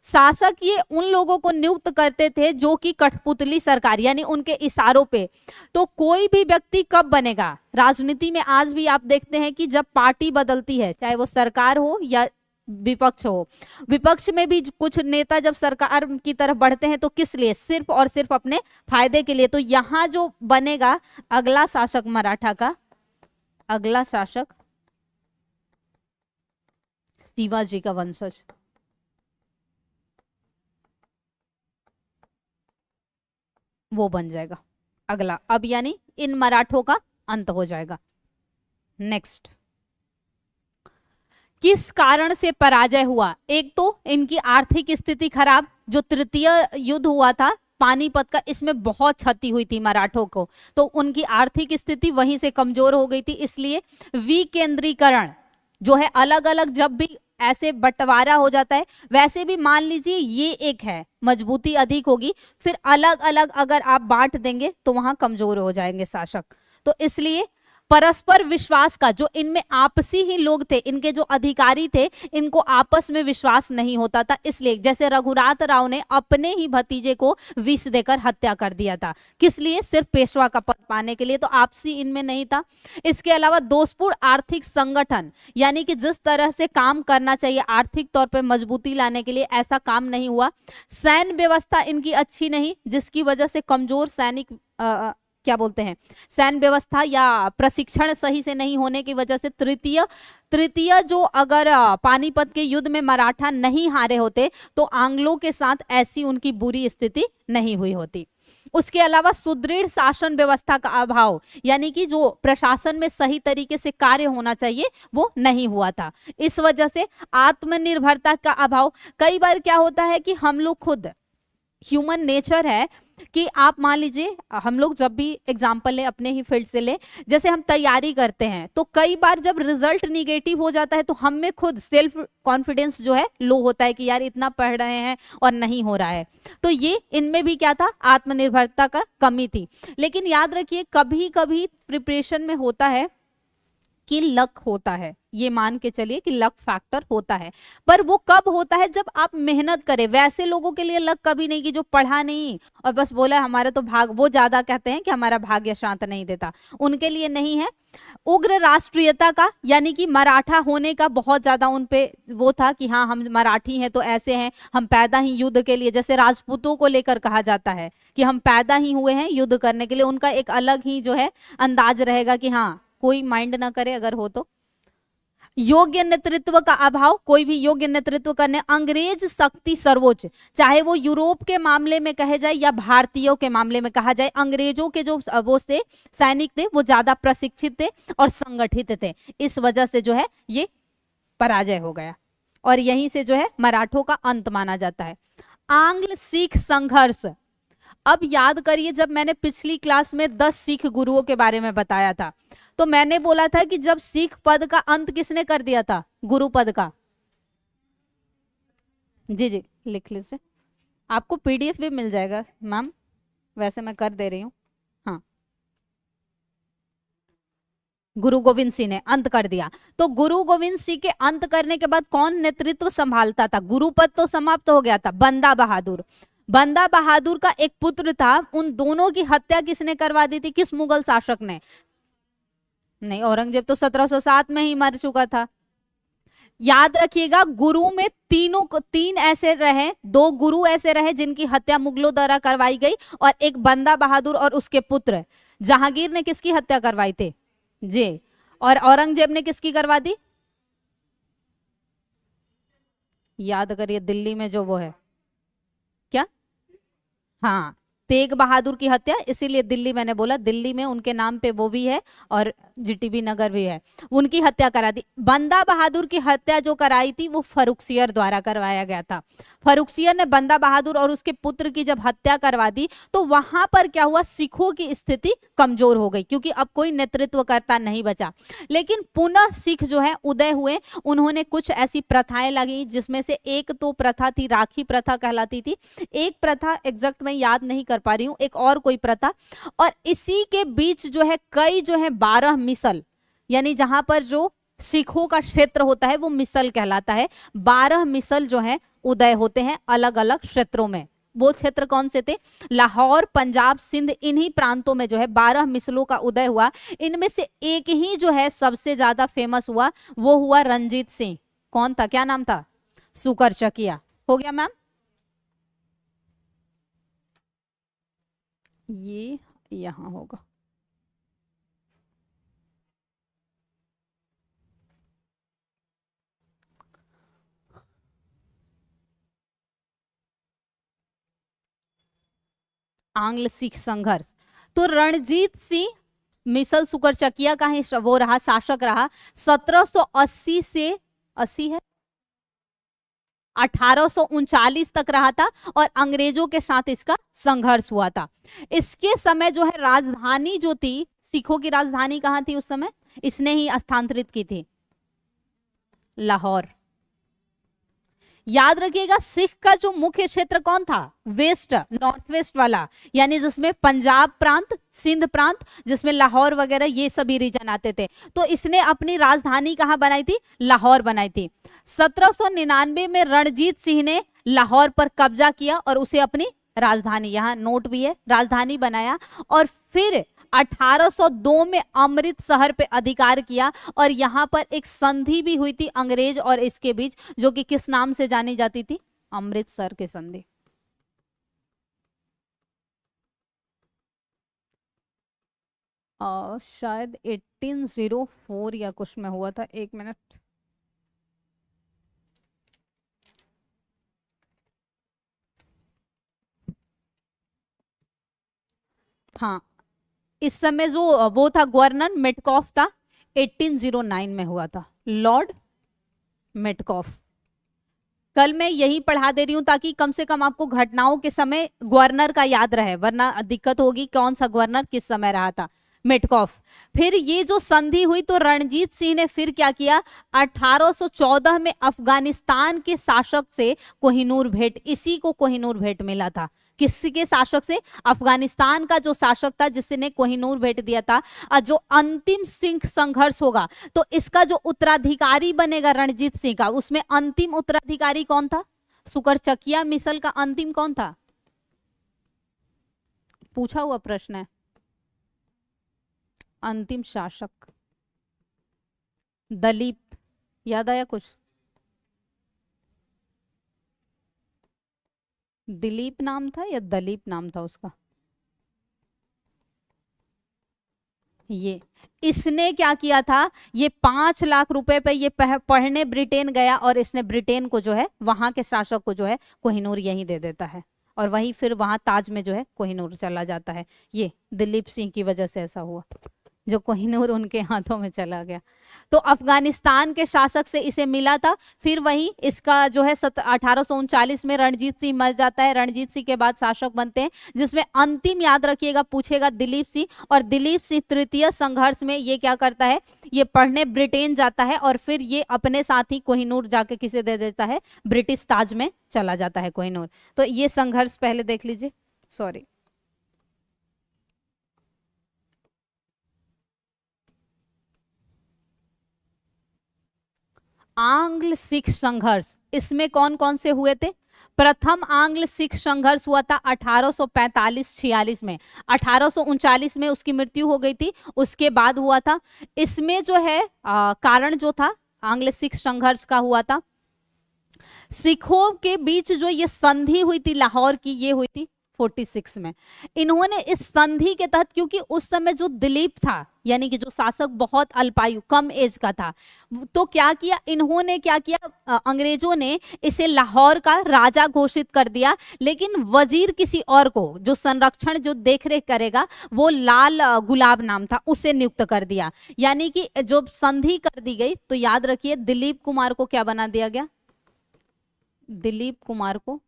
शासक ये उन लोगों को नियुक्त करते थे जो कि कठपुतली सरकार, यानी उनके इशारों पे। तो कोई भी व्यक्ति कब बनेगा? राजनीति में आज भी आप देखते हैं कि जब पार्टी बदलती है, चाहे वो सरकार हो या विपक्ष हो, विपक्ष में भी कुछ नेता जब सरकार की तरफ बढ़ते हैं तो किस लिए? सिर्फ और सिर्फ अपने फायदे के लिए। तो यहां जो बनेगा अगला शासक मराठा का, अगला शासक शिवाजी का वंशज। वो बन जाएगा अगला। अब यानी इन मराठों का अंत हो जाएगा। नेक्स्ट, किस कारण से पराजय हुआ? एक तो इनकी आर्थिक स्थिति खराब, जो तृतीय युद्ध हुआ था पानीपत का, इसमें बहुत क्षति हुई थी मराठों को, तो उनकी आर्थिक स्थिति वहीं से कमजोर हो गई थी। इसलिए विकेंद्रीकरण जो है, अलग अलग जब भी ऐसे बंटवारा हो जाता है, वैसे भी मान लीजिए ये एक है, मजबूती अधिक होगी, फिर अलग अलग अगर आप बांट देंगे तो वहां कमजोर हो जाएंगे शासक। तो इसलिए परस्पर विश्वास का, जो इनमें आपसी ही लोग थे, इनके जो अधिकारी थे, इनको आपस में विश्वास नहीं होता था। इसलिए जैसे रघुनाथ राव ने अपने ही भतीजे को विष देकर हत्या कर दिया था, किस लिए? सिर्फ पेशवा का पद पाने के लिए। तो आपसी इनमें नहीं था। इसके अलावा दोषपूर्ण आर्थिक संगठन, यानी कि जिस तरह से काम करना चाहिए आर्थिक तौर पर मजबूती लाने के लिए, ऐसा काम नहीं हुआ। सैन्य व्यवस्था इनकी अच्छी नहीं, जिसकी वजह से कमजोर सैनिक क्या बोलते हैं, सैन्य व्यवस्था या प्रशिक्षण सही से नहीं होने की वजह से। तृतीय जो, अगर पानीपत के युद्ध में मराठा नहीं हारे होते तो आंग्लों के साथ ऐसी उनकी बुरी स्थिति नहीं हुई होती। उसके अलावा सुदृढ़ शासन व्यवस्था का अभाव, यानी कि जो प्रशासन में सही तरीके से कार्य होना चाहिए वो नहीं हुआ था। इस वजह से आत्मनिर्भरता का अभाव। कई बार क्या होता है कि हम लोग खुद, ह्यूमन नेचर है कि आप मान लीजिए, हम लोग जब भी एग्जाम्पल ले, अपने ही फील्ड से ले, जैसे हम तैयारी करते हैं तो कई बार जब रिजल्ट निगेटिव हो जाता है तो हम में खुद सेल्फ कॉन्फिडेंस जो है लो होता है कि यार इतना पढ़ रहे हैं और नहीं हो रहा है। तो ये इनमें भी क्या था? आत्मनिर्भरता का कमी थी। लेकिन याद रखिए कभी कभी प्रिपरेशन में होता है कि लक होता है, ये मान के चलिए कि लक फैक्टर होता है, पर वो कब होता है? जब आप मेहनत करें। वैसे लोगों के लिए लक कभी नहीं, कि जो पढ़ा नहीं और बस बोला हमारा तो भाग, वो ज्यादा कहते हैं कि हमारा भाग्य शांत नहीं देता, उनके लिए नहीं है। उग्र राष्ट्रीयता का, यानी कि मराठा होने का बहुत ज्यादा उन पे वो था कि हाँ हम मराठी हैं तो ऐसे हैं, हम पैदा ही युद्ध के लिए, जैसे राजपूतों को लेकर कहा जाता है कि हम पैदा ही हुए हैं युद्ध करने के लिए। उनका एक अलग ही जो है अंदाज रहेगा कि हाँ कोई माइंड ना करे अगर हो तो। योग्य नेतृत्व का अभाव, कोई भी योग्य नेतृत्व करने। अंग्रेज शक्ति सर्वोच्च, चाहे वो यूरोप के मामले में कहे जाए या भारतीयों के मामले में कहा जाए, अंग्रेजों के जो वो थे सैनिक थे वो ज्यादा प्रशिक्षित थे और संगठित थे। इस वजह से जो है ये पराजय हो गया और यहीं से जो है मराठों का अंत माना जाता है। आंग्ल सिख संघर्ष। अब याद करिए, जब मैंने पिछली क्लास में 10 सिख गुरुओं के बारे में बताया था तो मैंने बोला था कि जब सिख पद का अंत किसने कर दिया था? गुरु पद का। जी जी लिख लीजिए, आपको पीडीएफ भी मिल जाएगा मैम, वैसे मैं कर दे रही हूँ। हाँ, गुरु गोविंद सिंह ने अंत कर दिया। तो गुरु गोविंद सिंह के अंत करने के बाद कौन नेतृत्व संभालता था? गुरु पद तो समाप्त हो गया था, बंदा बहादुर। बंदा बहादुर का एक पुत्र था, उन दोनों की हत्या किसने करवा दी थी? किस मुगल शासक ने? नहीं, औरंगजेब तो 1707 में ही मर चुका था। याद रखिएगा, गुरु में तीन ऐसे रहे, 2 गुरु ऐसे रहे जिनकी हत्या मुगलों द्वारा करवाई गई, और एक बंदा बहादुर और उसके पुत्र। जहांगीर ने किसकी हत्या करवाई थी? जी। और औरंगजेब ने किसकी करवा दी? याद करिए, दिल्ली में जो वो है क्या, हाँ तेग बहादुर की हत्या, इसीलिए दिल्ली मैंने बोला, दिल्ली में उनके नाम पे वो भी है और जीटीबी नगर भी है, उनकी हत्या करा दी। बंदा बहादुर की हत्या जो कराई थी वो फर्रुखसियर द्वारा करवाया गया था। फर्रुखसियर ने बंदा बहादुर और उसके पुत्र की जब हत्या करवा दी तो वहां पर क्या हुआ, सिखों की स्थिति कमजोर हो गई, क्योंकि अब कोई नेतृत्वकर्ता नहीं बचा। लेकिन पुनः सिख जो है उदय हुए, उन्होंने कुछ ऐसी प्रथाएं लगी, जिसमें से एक तो प्रथा थी राखी प्रथा कहलाती थी, एक प्रथा एग्जैक्ट मैं याद नहीं कर पा रही हूं, एक और कोई प्रथा, और इसी के बीच जो है कई जो है 12 मिसल, यानी जहां पर जो सिखों का क्षेत्र होता है वो मिसल कहलाता है। 12 मिसल जो है उदय होते हैं अलग अलग क्षेत्रों में। वो क्षेत्र कौन से थे, लाहौर, पंजाब, सिंध, इन्हीं प्रांतों में जो है 12 मिसलों का उदय हुआ। इनमें से एक ही जो है सबसे ज्यादा फेमस हुआ, वो हुआ रणजीत सिंह। कौन था, क्या नाम था, सुकरचकिया। हो गया मैम, ये यहां होगा। आंग्ल सिख संघर्ष, तो रणजीत सिंह मिसल सुकरचकिया का ही वो रहा, शासक रहा। 1780 से 80 है 1839 तक रहा था और अंग्रेजों के साथ इसका संघर्ष हुआ था। इसके समय जो है राजधानी जो थी, सिखों की राजधानी कहाँ थी उस समय, इसने ही स्थानांतरित की थी, लाहौर। याद रखिएगा सिख का जो मुख्य क्षेत्र कौन था, वेस्ट, नॉर्थ वेस्ट वाला, यानी जिसमें पंजाब प्रांत, सिंध प्रांत, जिसमें लाहौर वगैरह ये सभी रीजन आते थे। तो इसने अपनी राजधानी कहां बनाई थी, लाहौर बनाई थी। 1799 में रणजीत सिंह ने लाहौर पर कब्जा किया और उसे अपनी राजधानी, यहां नोट भी है, राजधानी बनाया। और फिर 1802 में अमृतसर पे अधिकार किया और यहां पर एक संधि भी हुई थी अंग्रेज और इसके बीच, जो कि किस नाम से जानी जाती थी, अमृतसर की संधि। शायद 1804 या कुछ में हुआ था, एक मिनट। हाँ, इस समय जो वो था गवर्नर मेटकॉफ था, 1809 में हुआ था, लॉर्ड मेटकॉफ। कल मैं यही पढ़ा दे रही हूं ताकि कम से कम आपको घटनाओं के समय गवर्नर का याद रहे, वरना दिक्कत होगी कौन सा गवर्नर किस समय रहा था, मेटकॉफ। फिर ये जो संधि हुई तो रणजीत सिंह ने फिर क्या किया, 1814 में अफगानिस्तान के शासक से कोहिनूर भेंट, इसी को कोहिनूर भेंट मिला था, किसके शासक से, अफगानिस्तान का जो शासक था जिसने कोहिनूर भेंट दिया था। जो अंतिम सिंह संघर्ष होगा तो इसका जो उत्तराधिकारी बनेगा रणजीत सिंह का, उसमें अंतिम उत्तराधिकारी कौन था, सुकरचकिया मिसल का अंतिम कौन था, पूछा हुआ प्रश्न है, अंतिम शासक दलीप, याद आया कुछ, दिलीप नाम था या दलीप नाम था उसका, ये इसने क्या किया था, ये 5 लाख रुपए पे ये पढ़ने ब्रिटेन गया और इसने ब्रिटेन को जो है वहां के शासक को जो है कोहिनूर यहीं दे देता है और वहीं फिर वहां ताज में जो है कोहिनूर चला जाता है। ये दिलीप सिंह की वजह से ऐसा हुआ, जो कोहिनूर उनके हाथों में चला गया। तो अफगानिस्तान के शासक से इसे मिला था। फिर वही इसका जो है 1839 में रणजीत सिंह मर जाता है, रणजीत सिंह के बाद शासक बनते हैं, जिसमें अंतिम याद रखिएगा पूछेगा दिलीप सिंह। और दिलीप सिंह तृतीय संघर्ष में ये क्या करता है, ये पढ़ने ब्रिटेन जाता है और फिर ये अपने साथ ही कोहिनूर जाके किसे दे देता है, ब्रिटिश ताज में चला जाता है कोहिनूर। तो ये संघर्ष पहले देख लीजिए, सॉरी, आंग्ल सिख संघर्ष, इसमें कौन कौन से हुए थे, प्रथम आंग्ल सिख संघर्ष हुआ था 1845-46 में, 1839 में उसकी मृत्यु हो गई थी, उसके बाद हुआ था। इसमें जो है कारण जो था आंग्ल सिख संघर्ष का हुआ था, सिखों के बीच जो ये संधि हुई थी लाहौर की, ये हुई थी 46 में इन्होंने इस संधि के तहत, क्योंकि उस समय जो दिलीप था यानी कि जो शासक बहुत अल्पायु कम एज का था, तो क्या किया इन्होंने, क्या किया अंग्रेजों ने इसे लाहौर का राजा घोषित कर दिया, लेकिन वजीर किसी और को, जो संरक्षण जो देखरेख करेगा वो लाल गुलाब नाम था, उसे नियुक्त कर दिया। यानी कि जो संधि कर दी गई तो याद रखिए दिलीप कुमार को क्या बना दिया गया, दिलीप कुमार को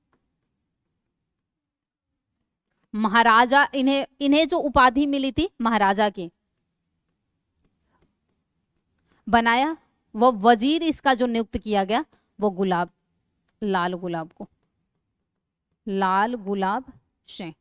महाराजा, इन्हें जो उपाधि मिली थी महाराजा की बनाया, वो वजीर इसका जो नियुक्त किया गया वो गुलाब, लाल गुलाब को, लाल गुलाब शेख।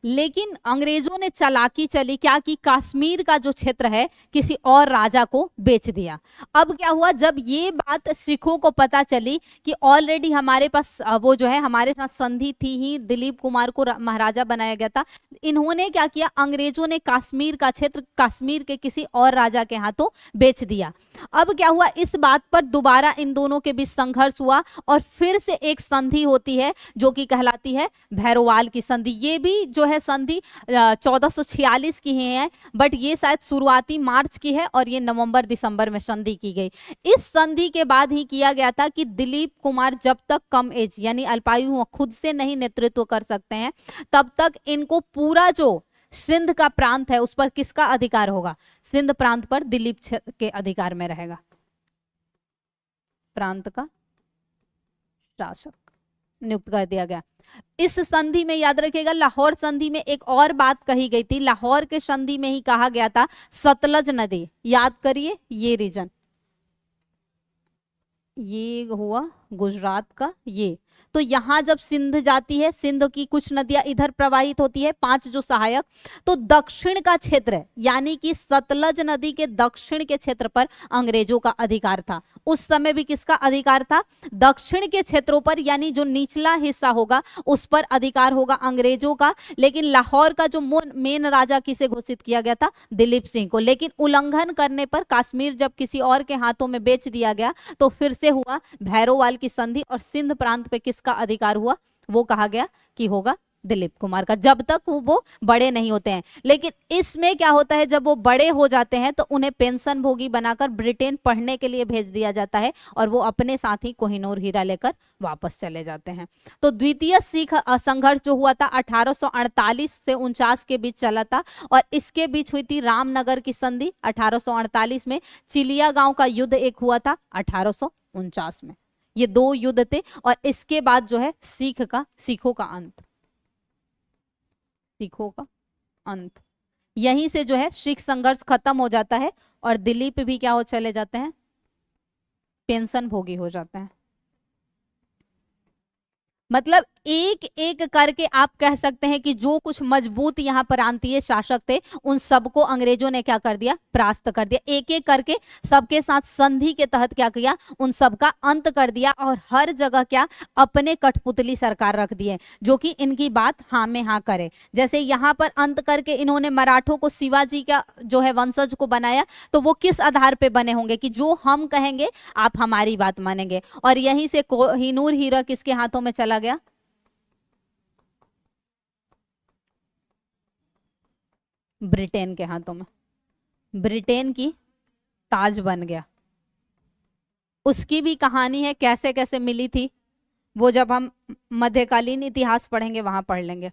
लेकिन अंग्रेजों ने चालाकी चली, क्या की, कश्मीर का जो क्षेत्र है किसी और राजा को बेच दिया। अब क्या हुआ, जब ये बात सिखों को पता चली कि ऑलरेडी हमारे पास वो जो है हमारे साथ संधि थी ही, दिलीप कुमार को महाराजा बनाया गया था, इन्होंने क्या किया, अंग्रेजों ने कश्मीर का क्षेत्र कश्मीर के किसी और राजा के हाथों बेच दिया। अब क्या हुआ, इस बात पर दोबारा इन दोनों के बीच संघर्ष हुआ और फिर से एक संधि होती है जो कि कहलाती है भैरोवाल की संधि। ये भी जो है संधि 1446 की है, बट ये शायद शुरुआती मार्च की है और ये नवंबर दिसंबर में संधि की गई। इस संधि के बाद ही किया गया था कि दिलीप कुमार जब तक कम एज यानी अल्पायु खुद से नहीं नेतृत्व कर सकते हैं, तब तक इनको पूरा जो सिंध का प्रांत है उस पर किसका अधिकार होगा, सिंध प्रांत पर दिलीप के अधिकार में रहेगा, प्रांत का शासक नियुक्त कर दिया गया। इस संधि में याद रखिएगा, लाहौर संधि में एक और बात कही गई थी, लाहौर के संधि में ही कहा गया था सतलज नदी, याद करिए ये रीजन, ये हुआ गुजरात का ये, तो यहां जब सिंध जाती है, सिंध की कुछ नदियां इधर प्रवाहित होती है, 5 जो सहायक, तो दक्षिण का क्षेत्र यानी कि सतलज नदी के दक्षिण के क्षेत्र पर अंग्रेजों का अधिकार था। उस समय भी किसका अधिकार था, दक्षिण के क्षेत्रों पर, यानी जो निचला हिस्सा होगा उस पर अधिकार होगा अंग्रेजों का। लेकिन लाहौर का जो मेन राजा किसे घोषित किया गया था, दिलीप सिंह को। लेकिन उल्लंघन करने पर कश्मीर जब किसी और के हाथों में बेच दिया गया तो फिर से हुआ भैरोवाल की संधि और सिंध प्रांत पे किसका अधिकार हुआ, वो कहा गया कि होगा दिलीप कुमार का, जब तक वो बड़े नहीं होते हैं। लेकिन इसमें क्या होता है, जब वो बड़े हो जाते हैं तो उन्हें पेंशन भोगी बनाकर ब्रिटेन पढ़ने के लिए भेज दिया जाता है और वो अपने साथ ही कोहिनूर हीरा लेकर वापस चले जाते हैं। तो द्वितीय सिख संघर्ष जो हुआ था 1848 से 49 के बीच चला था और इसके बीच हुई थी रामनगर की संधि 1848 में। चिलिया गांव का युद्ध एक हुआ था 1849 में। ये 2 युद्ध थे और इसके बाद जो है सिखों का अंत, यहीं से जो है सिख संघर्ष खत्म हो जाता है और दिलीप भी क्या हो चले जाते हैं, पेंशन भोगी हो जाते हैं। मतलब एक एक करके आप कह सकते हैं कि जो कुछ मजबूत यहाँ प्रांतीय शासक थे उन सबको अंग्रेजों ने क्या कर दिया, परास्त कर दिया। एक एक करके सबके साथ संधि के तहत क्या किया, उन सबका अंत कर दिया और हर जगह क्या अपने कठपुतली सरकार रख दिए जो कि इनकी बात हाँ में हाँ करे। जैसे यहाँ पर अंत करके इन्होंने मराठों को शिवाजी का जो है वंशज को बनाया, तो वो किस आधार पे बने होंगे कि जो हम कहेंगे आप हमारी बात मानेंगे। और यहीं से कोहिनूर हीरा किसके हाथों में चला गया, ब्रिटेन के हाथों में, ब्रिटेन की ताज बन गया। उसकी भी कहानी है कैसे कैसे मिली थी, वो जब हम मध्यकालीन इतिहास पढ़ेंगे वहां पढ़ लेंगे।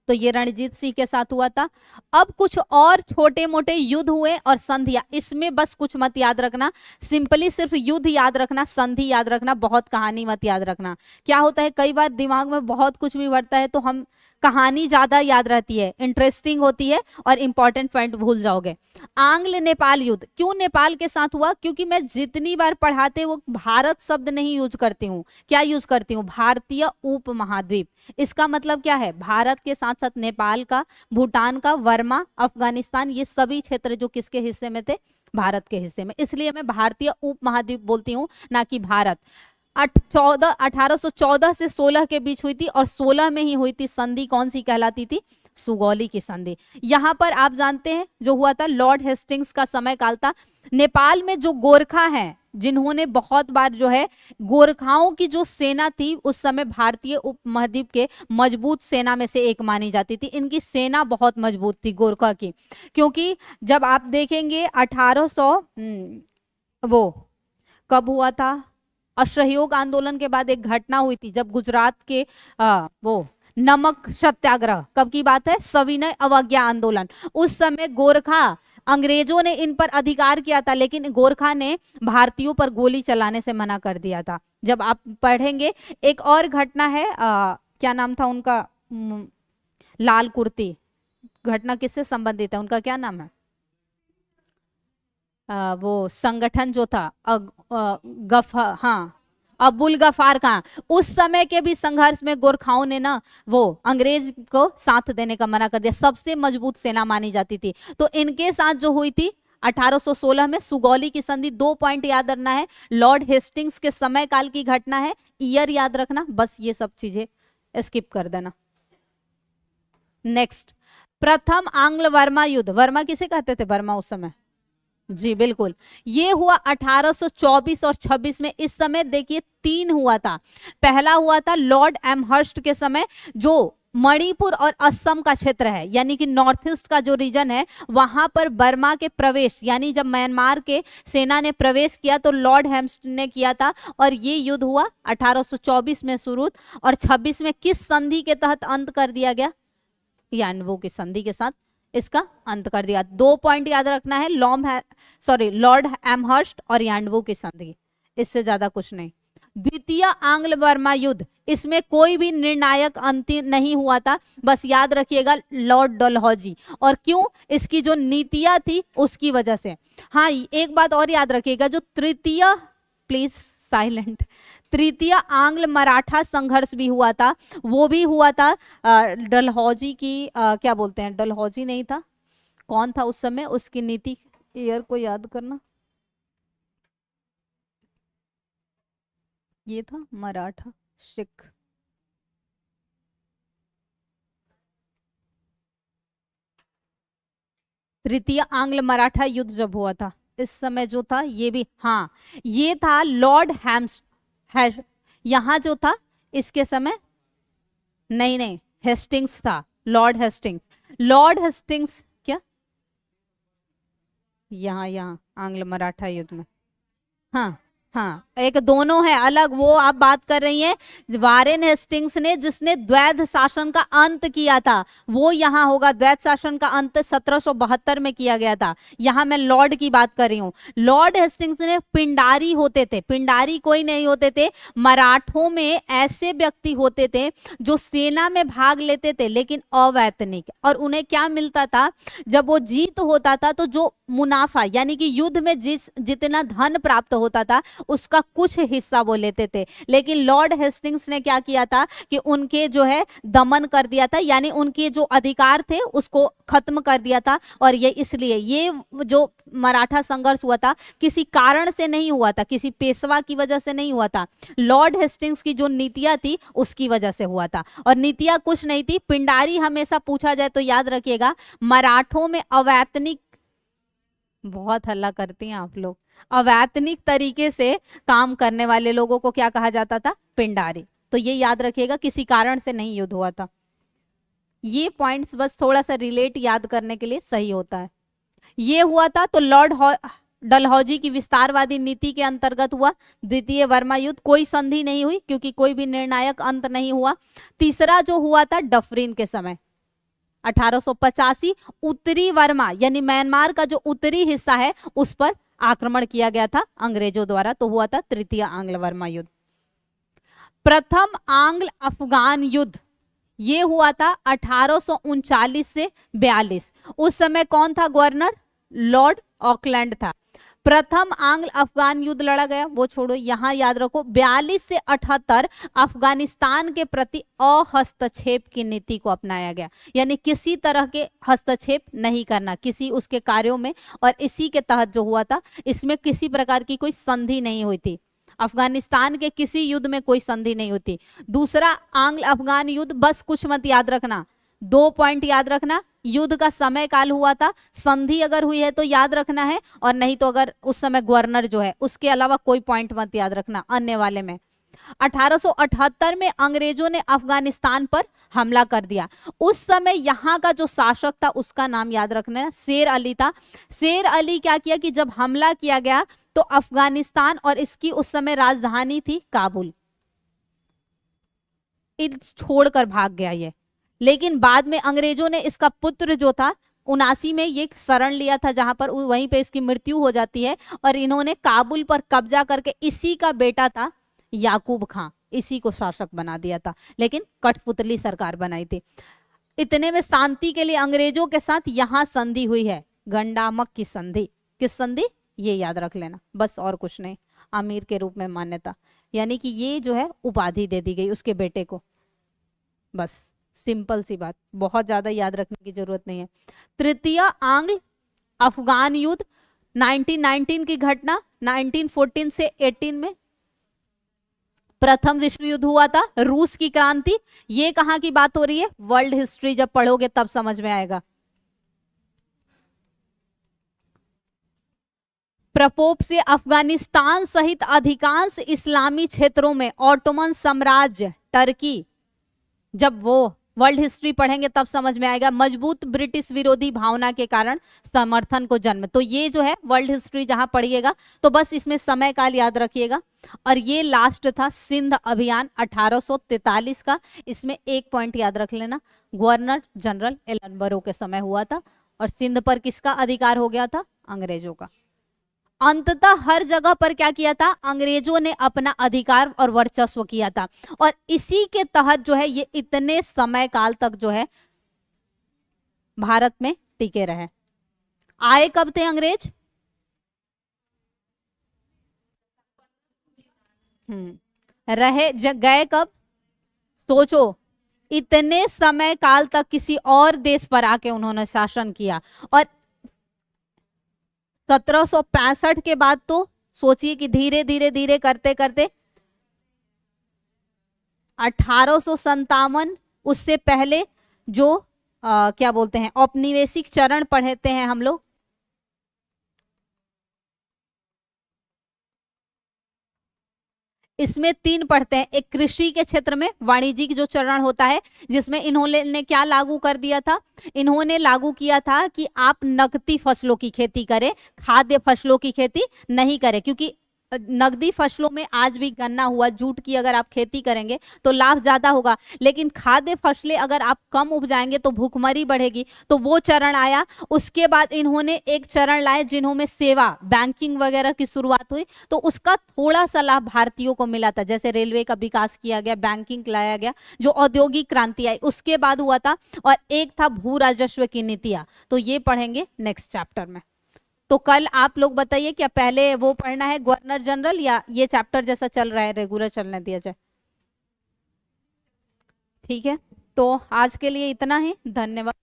तो ये रणजीत सिंह के साथ हुआ था। अब कुछ और छोटे मोटे युद्ध हुए और संधियां, इसमें बस कुछ मत याद रखना, सिंपली सिर्फ युद्ध याद रखना, संधि याद रखना, बहुत कहानी मत याद रखना। क्या होता है कई बार दिमाग में बहुत कुछ भी बढ़ता है तो हम कहानी ज्यादा याद रहती है, इंटरेस्टिंग होती है और इंपॉर्टेंट पॉइंट भूल जाओगे। आंग्ल नेपाल युद्ध क्यों नेपाल के साथ हुआ, क्योंकि मैं जितनी बार पढ़ाते वो भारत शब्द नहीं यूज करती हूँ, क्या यूज करती हूँ, भारतीय उप महाद्वीप। इसका मतलब क्या है, भारत के साथ साथ नेपाल का, भूटान का, वर्मा, अफगानिस्तान, ये सभी क्षेत्र जो किसके हिस्से में थे, भारत के हिस्से में। इसलिए मैं भारतीय उप महाद्वीप बोलती हूँ, ना कि भारत। 1814 से 16 के बीच हुई थी और 16 में ही हुई थी संधि, कौन सी कहलाती थी, सुगौली की संधि। यहां पर आप जानते हैं जो हुआ था, लॉर्ड हेस्टिंग्स का समय काल था। नेपाल में जो गोरखा हैं जिन्होंने बहुत बार जो है गोरखाओं की जो सेना थी उस समय भारतीय उपमहाद्वीप के मजबूत सेना में से एक मानी जाती थी। इनकी सेना बहुत मजबूत थी गोरखा की, क्योंकि जब आप देखेंगे 1800 वो कब हुआ था, असहयोग आंदोलन के बाद एक घटना हुई थी जब गुजरात के वो नमक सत्याग्रह, कब की बात है, सविनय अवज्ञा आंदोलन। उस समय गोरखा, अंग्रेजों ने इन पर अधिकार किया था लेकिन गोरखा ने भारतीयों पर गोली चलाने से मना कर दिया था। जब आप पढ़ेंगे एक और घटना है, क्या नाम था उनका, लाल कुर्ती, घटना किससे संबंधित है, उनका क्या नाम है, वो संगठन जो था हाँ अबुल गफार खां। उस समय के भी संघर्ष में गोरखाओं ने ना वो अंग्रेज को साथ देने का मना कर दिया, सबसे मजबूत सेना मानी जाती थी। तो इनके साथ जो हुई थी 1816 में सुगौली की संधि, 2 पॉइंट याद रखना है, लॉर्ड हेस्टिंग्स के समय काल की घटना है, ईयर याद रखना, बस ये सब चीजें स्किप कर देना। नेक्स्ट, प्रथम आंग्ल वर्मा युद्ध, वर्मा किसे कहते थे, वर्मा उस समय, जी बिल्कुल, ये हुआ 1824 और 26 में। इस समय देखिए 3 हुआ था। पहला हुआ था लॉर्ड एमहर्स्ट के समय, जो मणिपुर और असम का क्षेत्र है, यानी कि नॉर्थ ईस्ट का जो रीजन है, वहां पर बर्मा के प्रवेश, यानी जब म्यांमार के सेना ने प्रवेश किया तो लॉर्ड हेम्स्ट ने किया था, और ये युद्ध हुआ 1824 में शुरू, और 26 में किस संधि के तहत अंत कर दिया गया, यानवो की संधि के साथ इसका अंत कर दिया। 2 पॉइंट याद रखना है, लॉर्ड एमहर्स्ट और यानवो की संधि, इससे ज्यादा कुछ नहीं। द्वितीय आंग्ल बर्मा युद्ध, इसमें कोई भी निर्णायक अंतिम नहीं हुआ था, बस याद रखिएगा लॉर्ड डलहौजी, और क्यों, इसकी जो नीतियां थी उसकी वजह से। हाँ एक बात और याद रखिएगा, जो तृतीय, प्लीज साइलेंट, तृतीय आंग्ल मराठा संघर्ष भी हुआ था, वो भी हुआ था डलहौजी की, क्या बोलते हैं, डलहौजी नहीं था, कौन था उस समय, उसकी नीति, ईयर को याद करना, ये था मराठा सिख, तृतीय आंग्ल मराठा युद्ध जब हुआ था, इस समय जो था ये भी, हाँ ये था लॉर्ड यहाँ जो था इसके समय, नहीं हेस्टिंग्स था, लॉर्ड हेस्टिंग्स क्या, यहाँ आंग्ल मराठा युद्ध में, हाँ एक दोनों है अलग, वो आप बात कर रही हैं वारेन हेस्टिंग्स ने, जिसने द्वैध शासन का अंत किया था, वो यहाँ होगा। द्वैध शासन का अंत 1772 में किया गया था, यहाँ मैं लॉर्ड की बात कर रही हूँ। लॉर्ड हेस्टिंग्स ने पिंडारी होते थे, पिंडारी कोई नहीं होते थे, मराठों में ऐसे व्यक्ति होते थे जो सेना में भाग लेते थे लेकिन अवैतनिक, और उन्हें क्या मिलता था, जब वो जीत होता था तो जो मुनाफा, यानी कि युद्ध में जितना धन प्राप्त होता था उसका कुछ हिस्सा वो लेते थे। लेकिन लॉर्ड हेस्टिंग्स ने क्या किया था कि उनके जो है दमन कर दिया था, यानी उनके जो अधिकार थे उसको खत्म कर दिया था। और ये इसलिए ये जो मराठा संघर्ष हुआ था किसी कारण से नहीं हुआ था, किसी पेशवा की वजह से नहीं हुआ था, लॉर्ड हेस्टिंग्स की जो नीतियां थी उसकी वजह से हुआ था। और नीतियां कुछ नहीं थी, पिंडारी हमेशा पूछा जाए तो याद रखिएगा, मराठों में अवैतनिक, बहुत हल्ला करती हैं आप लोग, अवैतनिक तरीके से काम करने वाले लोगों को क्या कहा जाता था, पिंडारी। तो ये याद रखिएगा, किसी कारण से नहीं युद्ध हुआ था। ये पॉइंट्स बस थोड़ा सा रिलेट याद करने के लिए सही होता है। ये हुआ था तो लॉर्ड डलहौजी की विस्तारवादी नीति के अंतर्गत हुआ द्वितीय वर्मा युद्ध, कोई संधि नहीं हुई क्योंकि कोई भी निर्णायक अंत नहीं हुआ। तीसरा जो हुआ था डफरिन के समय 1885, उत्तरी वर्मा यानी म्यांमार का जो उत्तरी हिस्सा है उस पर आक्रमण किया गया था अंग्रेजों द्वारा, तो हुआ था तृतीय आंग्ल वर्मा युद्ध। प्रथम आंग्ल अफगान युद्ध ये हुआ था 1839 से 42। उस समय कौन था गवर्नर, लॉर्ड ऑकलैंड था। प्रथम आंग्ल अफगान युद्ध लड़ा गया, वो छोड़ो, यहां याद रखो 42 से 78 अफगानिस्तान के प्रति अहस्तक्षेप की नीति को अपनाया गया, यानी किसी तरह के हस्तक्षेप नहीं करना किसी उसके कार्यों में, और इसी के तहत जो हुआ था इसमें किसी प्रकार की कोई संधि नहीं हुई थी। अफगानिस्तान के किसी युद्ध में कोई संधि नहीं होती। दूसरा आंग्ल अफगान युद्ध, बस कुछ मत याद रखना, 2 पॉइंट याद रखना, युद्ध का समय काल हुआ था, संधि अगर हुई है तो याद रखना है, और नहीं तो अगर उस समय गवर्नर जो है, उसके अलावा कोई पॉइंट मत याद रखना अन्य वाले में। 1878 में अंग्रेजों ने अफगानिस्तान पर हमला कर दिया। उस समय यहाँ का जो शासक था उसका नाम याद रखना है, शेर अली था। शेर अली क्या किया कि जब हमला किया गया तो अफगानिस्तान और इसकी उस समय राजधानी थी काबुल, छोड़कर भाग गया ये। लेकिन बाद में अंग्रेजों ने इसका पुत्र जो था 79 में ये शरण लिया था, जहां पर वहीं पे इसकी मृत्यु हो जाती है, और इन्होंने काबुल पर कब्जा करके इसी का बेटा था याकूब खां, इसी को शासक बना दिया था, लेकिन कठपुतली सरकार बनाई थी। इतने में शांति के लिए अंग्रेजों के साथ यहां संधि हुई है, गंडामक की संधि। किस संधि, ये याद रख लेना, बस और कुछ नहीं। अमीर के रूप में मान्यता, यानी कि ये जो है उपाधि दे दी गई उसके बेटे को, बस सिंपल सी बात, बहुत ज्यादा याद रखने की जरूरत नहीं है। तृतीय आंग्ल अफगान युद्ध 1919 की घटना, 1914 से 18 में प्रथम विश्व युद्ध हुआ था। रूस की क्रांति, ये कहां की बात हो रही है, वर्ल्ड हिस्ट्री जब पढ़ोगे तब समझ में आएगा। प्रकोप से अफगानिस्तान सहित अधिकांश इस्लामी क्षेत्रों में ऑटोमन साम्राज्य, टर्की, जब वो वर्ल्ड हिस्ट्री पढ़ेंगे तब समझ में आएगा। मजबूत ब्रिटिश विरोधी भावना के कारण समर्थन को जन्म, तो ये जो है वर्ल्ड हिस्ट्री जहां पढ़िएगा तो बस इसमें समय काल याद रखिएगा। और ये लास्ट था सिंध अभियान 1843 का, इसमें एक पॉइंट याद रख लेना, गवर्नर जनरल एलनबरो के समय हुआ था, और सिंध पर किसका अधिकार हो गया था, अंग्रेजों का। अंततः हर जगह पर क्या किया था, अंग्रेजों ने अपना अधिकार और वर्चस्व किया था, और इसी के तहत जो है ये इतने समय काल तक जो है भारत में टिके रहे। आए कब थे अंग्रेज, रहे गए कब, सोचो, इतने समय काल तक किसी और देश पर आके उन्होंने शासन किया, और 1765 के बाद तो सोचिए कि धीरे धीरे धीरे करते करते 1857, उससे पहले जो क्या बोलते हैं औपनिवेशिक चरण पढ़ते हैं हम लोग, इसमें 3 पढ़ते हैं। एक कृषि के क्षेत्र में वाणिज्यिक जो चरण होता है, जिसमें इन्होंने क्या लागू कर दिया था, इन्होंने लागू किया था कि आप नकदी फसलों की खेती करें, खाद्य फसलों की खेती नहीं करें, क्योंकि नकदी फसलों में आज भी गन्ना हुआ, जूट की अगर आप खेती करेंगे तो लाभ ज्यादा होगा, लेकिन खाद्य फसलें अगर आप कम उपजाएंगे तो भूखमरी बढ़ेगी, तो वो चरण आया। उसके बाद इन्होंने एक चरण लाए जिन्होंने सेवा बैंकिंग वगैरह की शुरुआत हुई, तो उसका थोड़ा सा लाभ भारतीयों को मिला था, जैसे रेलवे का विकास किया गया, बैंकिंग लाया गया, जो औद्योगिक क्रांति आई उसके बाद हुआ था। और एक था भू राजस्व की नीतियां, तो ये पढ़ेंगे नेक्स्ट चैप्टर में। तो कल आप लोग बताइए क्या पहले वो पढ़ना है गवर्नर जनरल, या ये चैप्टर जैसा चल रहा है रेगुलर चलने दिया जाए, ठीक है। तो आज के लिए इतना ही, धन्यवाद।